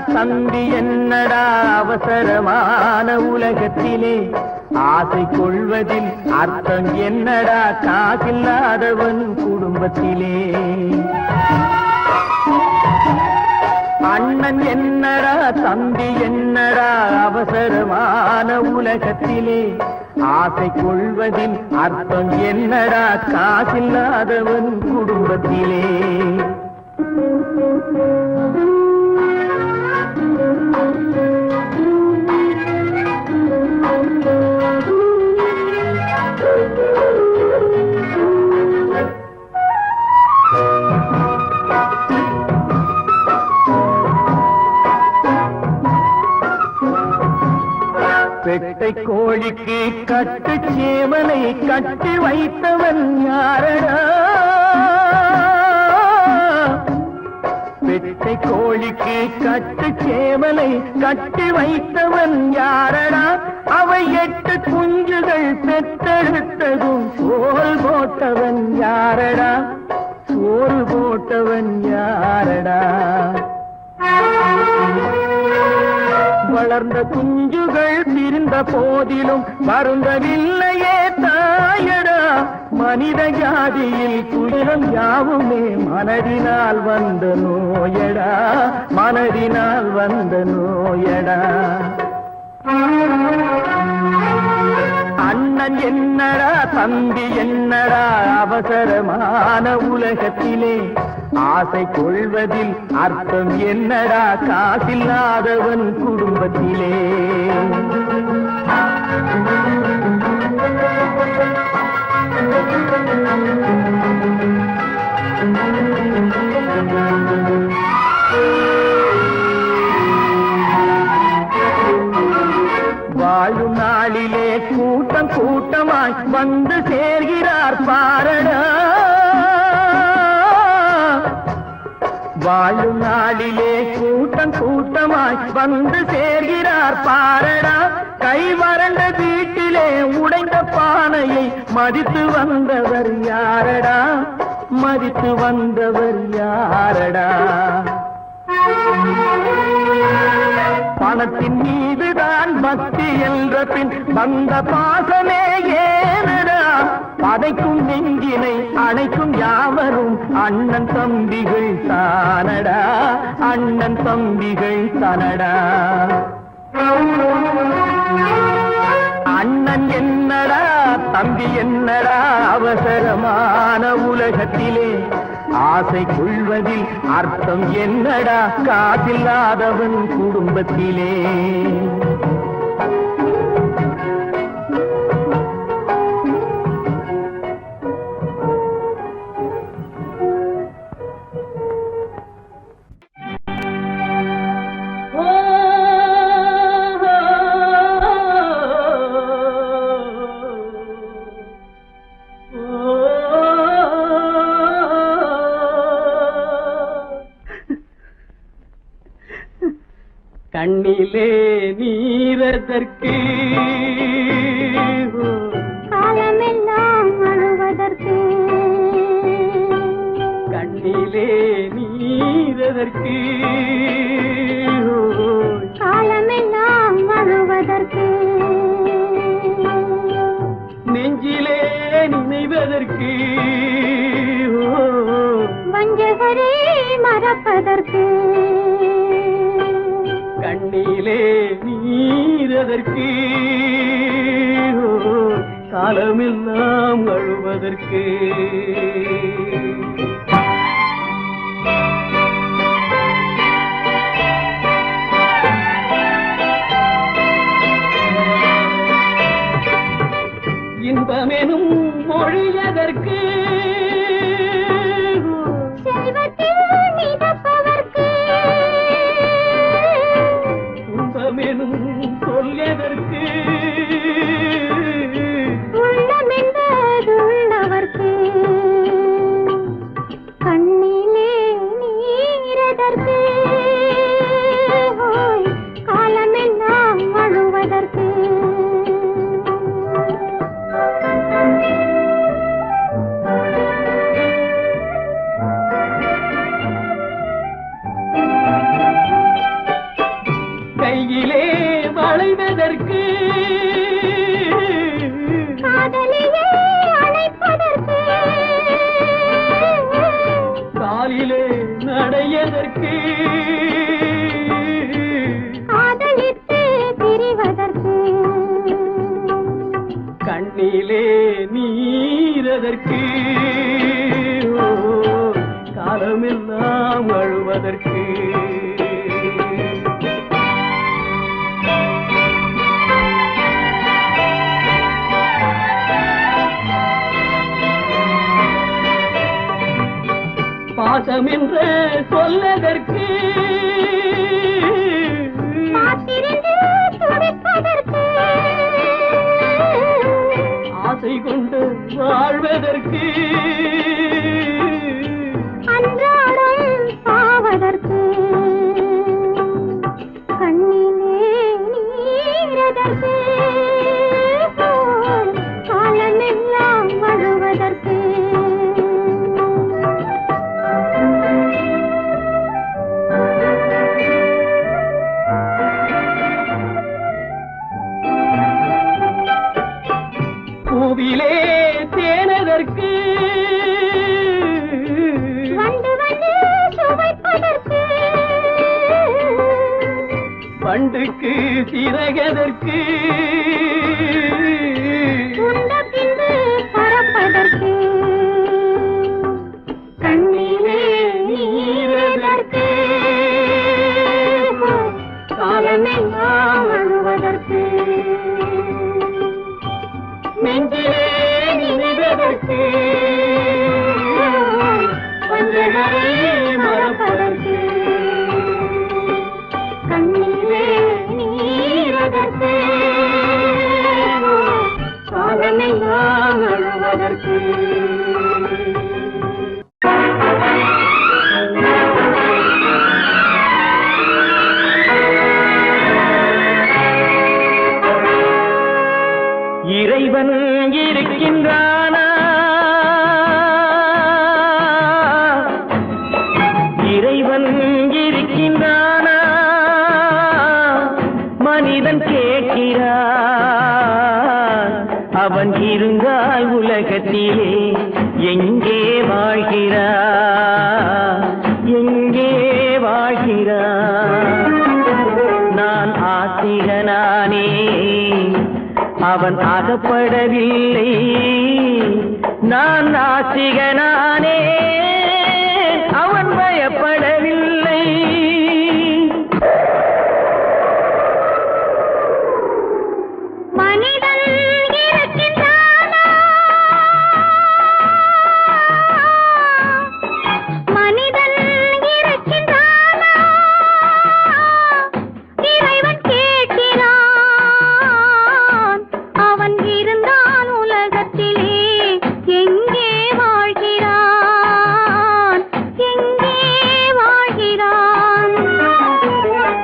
தம்பி என்னடா அவசரமான உலகத்திலே ஆசை கொள்வதில் அர்த்தம் என்னடா காசில்லாதவன் குடும்பத்திலே அண்ணன் என்னடா தம்பி என்னடா அவசரமான உலகத்திலே ஆசை கொள்வதில் அர்த்தம் என்னடா காசில்லாதவன் குடும்பத்திலே பெட்டை கோழிக்கு கட்டு சேவலை கட்டி வைத்தவன் யாரடா பெட்டை கோழிக்கு கட்டு சேவலை கட்டி வைத்தவன் யாரடா அவை 8 குஞ்சுகள் பெற்றெடுத்ததும் சோறு போட்டவன் யாரடா சோறு போட்டவன் யாரடா வளர்ந்த குஞ்சுகள் பிரிந்த போதிலும் வருந்தவில்லையே தாயடா மனித ஜாதியில் துயரம் யாவுமே மனதினால் வந்த நோயடா மனதினால் வந்த நோயடா அண்ணன் என்னடா தம்பி என்னடா அவசரமான உலகத்திலே ஆசை கொள்வதில் அர்த்தம் என்னடா காசில்லாதவன் குடும்பத்திலே வாழும் நாளிலே கூட்டம் கூட்டமாய் வந்து சேர்கிறார் பாரடா வாழும் நாளிலே கூட்டம் கூட்டமாய் வந்து சேர்கிறார் பாரடா கை வறண்ட வீட்டிலே உடைந்த பானையை மதித்து வந்தவர் யாரடா மதித்து வந்தவர் யாரடா பணத்தின் மீதுதான் பக்தி என்ற பின் வந்த பாசமே ஏனடா பதைக்கும் நெஞ்சினை அணைக்கும் யாவரும் அண்ணன் தம்பிகள் தானடா அண்ணன் தம்பிகள் தானடா அண்ணன் என்னடா தம்பி என்னடா அவசரமான உலகத்திலே ஆசை கொள்வதில் அர்த்தம் என்னடா காசில்லாதவன் குடும்பத்திலே கண்ணிலே நீரதற்கு காலமெல்லாம் அழுவதற்கு கண்ணிலே நீரதற்கு காலமெல்லாம் அழுவதற்கு நெஞ்சிலே நினைவதற்கு வஞ்சகரே மறப்பதற்கு கண்ணிலே நீரதற்கு காலமெல்லாம் அழுவதற்கு இன்பமெனும் மொழியதற்கு செல்வத்தில் மிதப்பவர்க்கு துன்பமெனும் சொல்லியதற்கு உள்ளமென்பதுள்ளவர்க்கு கண்ணிலே நீரதற்கு காலமெல்லாம் அழுவதற்கு கண்ணிலே நீரதற்கு காலமெல்லாம் அழுவதற்கு பாசம் என்று சொல்லதற்கு ஆசை கொண்டு வாழ்வதற்கு அன்றாடம் சாவதற்கு கண்ணிலே நீரதற்கு காலமெல்லாம் அழுவதற்கு பூவிலே தேனதற்கு வந்து வந்து சுவைப்பதற்கு பண்டுக்கு சிறகதற்கு உண்ட பின்பு பறப்பதற்கு கண்ணிலே நீரதற்கு காலமெல்லாம் அழுவதற்கு நெஞ்சிலே நினைவதற்கு வஞ்சகரை மறப்பதற்கு கண்ணிலே நீரதற்கு காலமெல்லாம் அழுவதற்கு இறைவன் இருக்கின்றானா இறைவன் இருக்கின்றானா மனிதன் கேட்கிறான் அவன் இருந்தால் உலகத்திலே எங்கே வாழ்கிறான் எங்கே வாழ்கிறான் நான் ஆத்திகனானே அவன் அகப்படவில்லை நான் நாத்திகனானே அவன் பயப்படவில்லை மனிதன் இருக்கின்றானா மனிதன் இருக்கின்றானா இறைவன் கேட்கிறான் அவன் இருந்தான் உலகத்திலே எங்கே வாழ்கிறான் எங்கே வாழ்கிறான்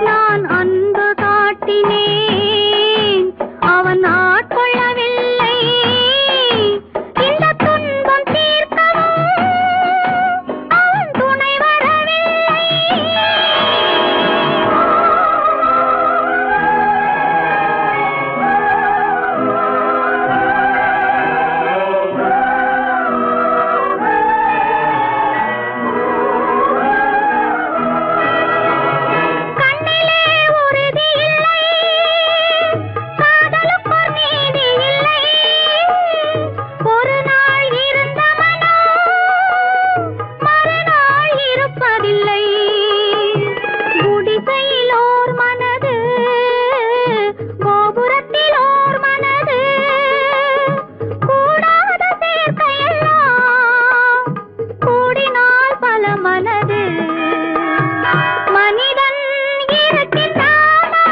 நான் அன்பு காட்டினேன் அவன் ஆட்கொள்ளவில்லை இந்த துன்பம் தீர்க்கவும் அவன் துணை வரவில்லை கண்ணிலே உறுதி இல்லை காதலுக்கோர் நீதி இல்லை ஒரு நாள் இருந்த மனம் மறுநாள் இருப்பதில்லை குடிசையிலோர் மனது கோபுரத்திலோர் மனது கூடாத சேர்க்கையெல்லாம் கூடினால் பல மனது மனிதன் இருக்கின்றானா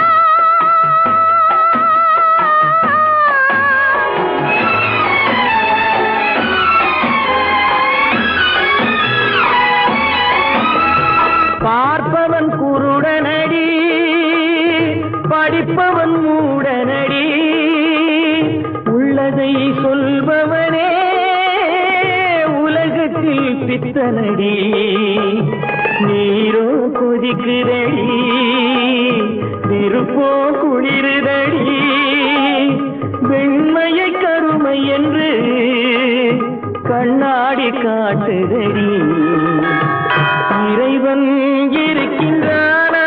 பார்ப்பவன் குருடனடி படிப்பவன் மூடனடி உள்ளதை சொல்பவனே உலகத்தில் பித்தனடி நீரோ கொதிக்குதடி நெருப்போ குளிருதடி வெண்மையை கருமை என்று கண்ணாடி காட்டுதடி இறைவன் இருக்கின்றானா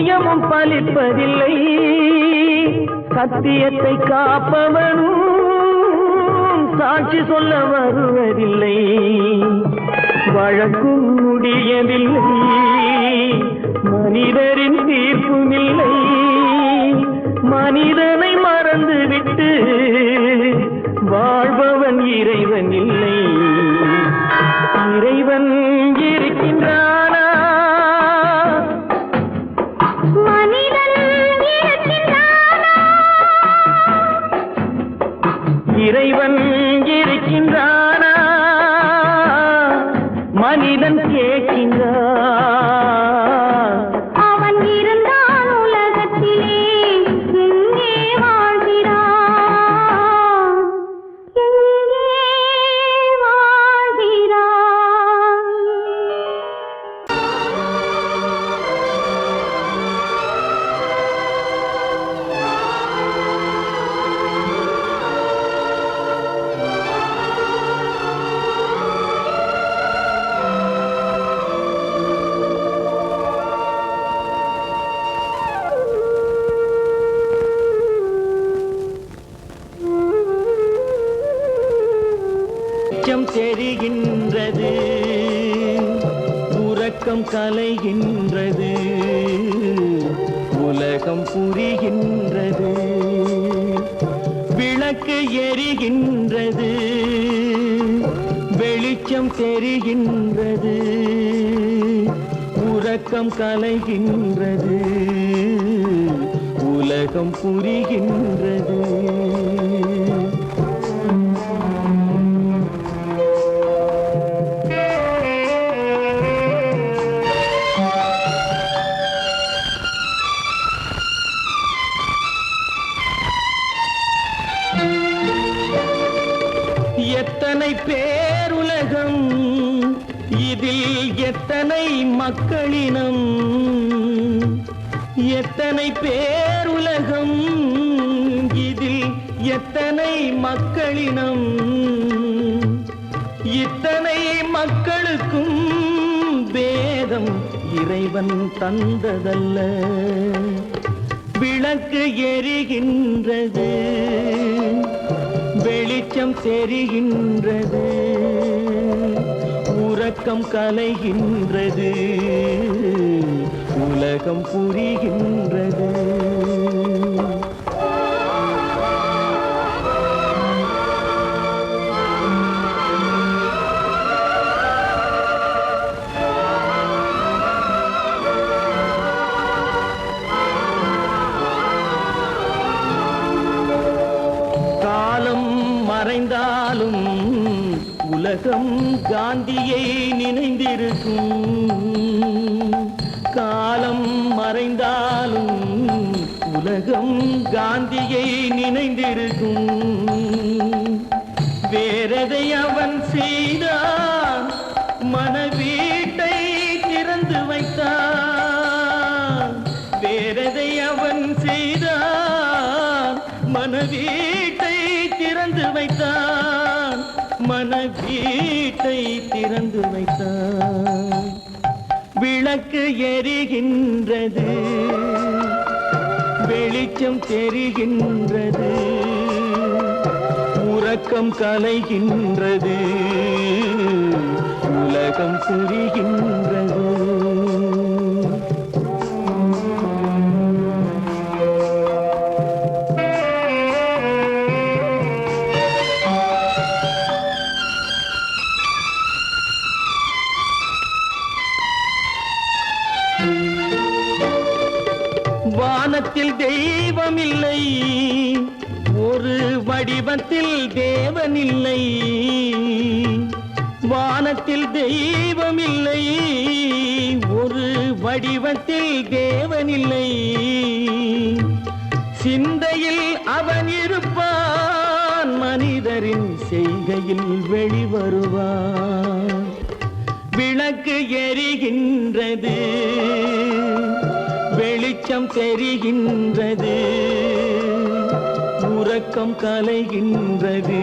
சத்தியமும் பலிப்பதில்லை, சத்தியத்தை காப்பவனும் சாட்சி சொல்ல வருவதில்லை. வழக்கும் முடியவில்லை, மனிதரின் தீர்ப்பும் இல்லை. மனிதனை மறந்துவிட்டு வாழ்பவன் இறைவன் இல்லை. இறைவன் இருக்கின்றானா? மனிதன் இருக்கின்றானா? இறைவன் இருக்கின்றானா? மனிதன் கேட்கின்றான். அவன் இருந்தான் உலகத்திலே, எங்கே வாழ்கிறான்? எங்கே வாழ்கிறான்? வெளிச்சம் தெரிகின்றது, உறக்கம் கலைகின்றது, உலகம் புரிகின்றது. விளக்கு எரிகின்றது, வெளிச்சம் தெரிகின்றது, உறக்கம் கலைகின்றது, உலகம் புரிகின்றது. எத்தனை பேருலகம், இதில் எத்தனை மக்களினம். எத்தனை பேருலகம், இதில் எத்தனை மக்களினம். இத்தனை மக்களுக்கும் வேதம் இறைவன் தந்ததல்ல. விளக்கு எரிகின்றது, வெளிச்சம் தெரிகின்றது, உறக்கம் கலைகின்றது, உலகம் புரிகின்றது. மறைந்தாலும் உலகம் காந்தியை நினைந்திருக்கும். காலம் மறைந்தாலும் உலகம் காந்தியை நினைந்திருக்கும். வேறெதை அவன் செய்தான், மனவீட்டை திறந்து வைத்தான். வேறெதை அவன் செய்தான், மனவீட்டை திறந்து வைத்தான். மனவீட்டை திறந்து வைத்தான். விளக்கு எரிகின்றது, வெளிச்சம் தெரிகின்றது, உறக்கம் கலைகின்றது, உலகம் புரிகின்றது. வானத்தில் தெய்வம் இல்லை, ஒரு வடிவத்தில் தேவன் இல்லை. வானத்தில் தெய்வம் இல்லை, ஒரு வடிவத்தில் தேவன் இல்லை. சிந்தையில் அவன் இருப்பான், மனிதரின் செய்கையில் வெளிவருவான். விளக்கு எரிகின்றது, வெளிச்சம் தெரிகின்றது, உறக்கம் கலைகின்றது,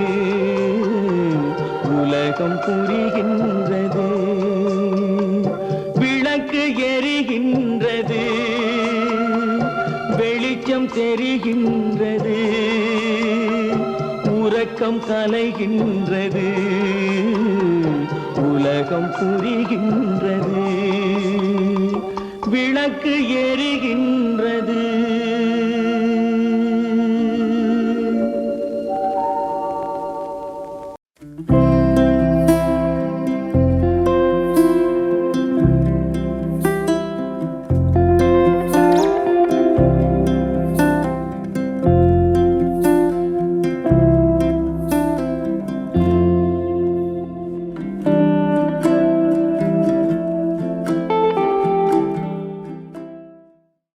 உலகம் புரிகின்றது. விளக்கு எரிகின்றது, வெளிச்சம் தெரிகின்றது, உறக்கம் கலைகின்றது, உலகம் புரிகின்றது, விளக்கு எரிகின்றது,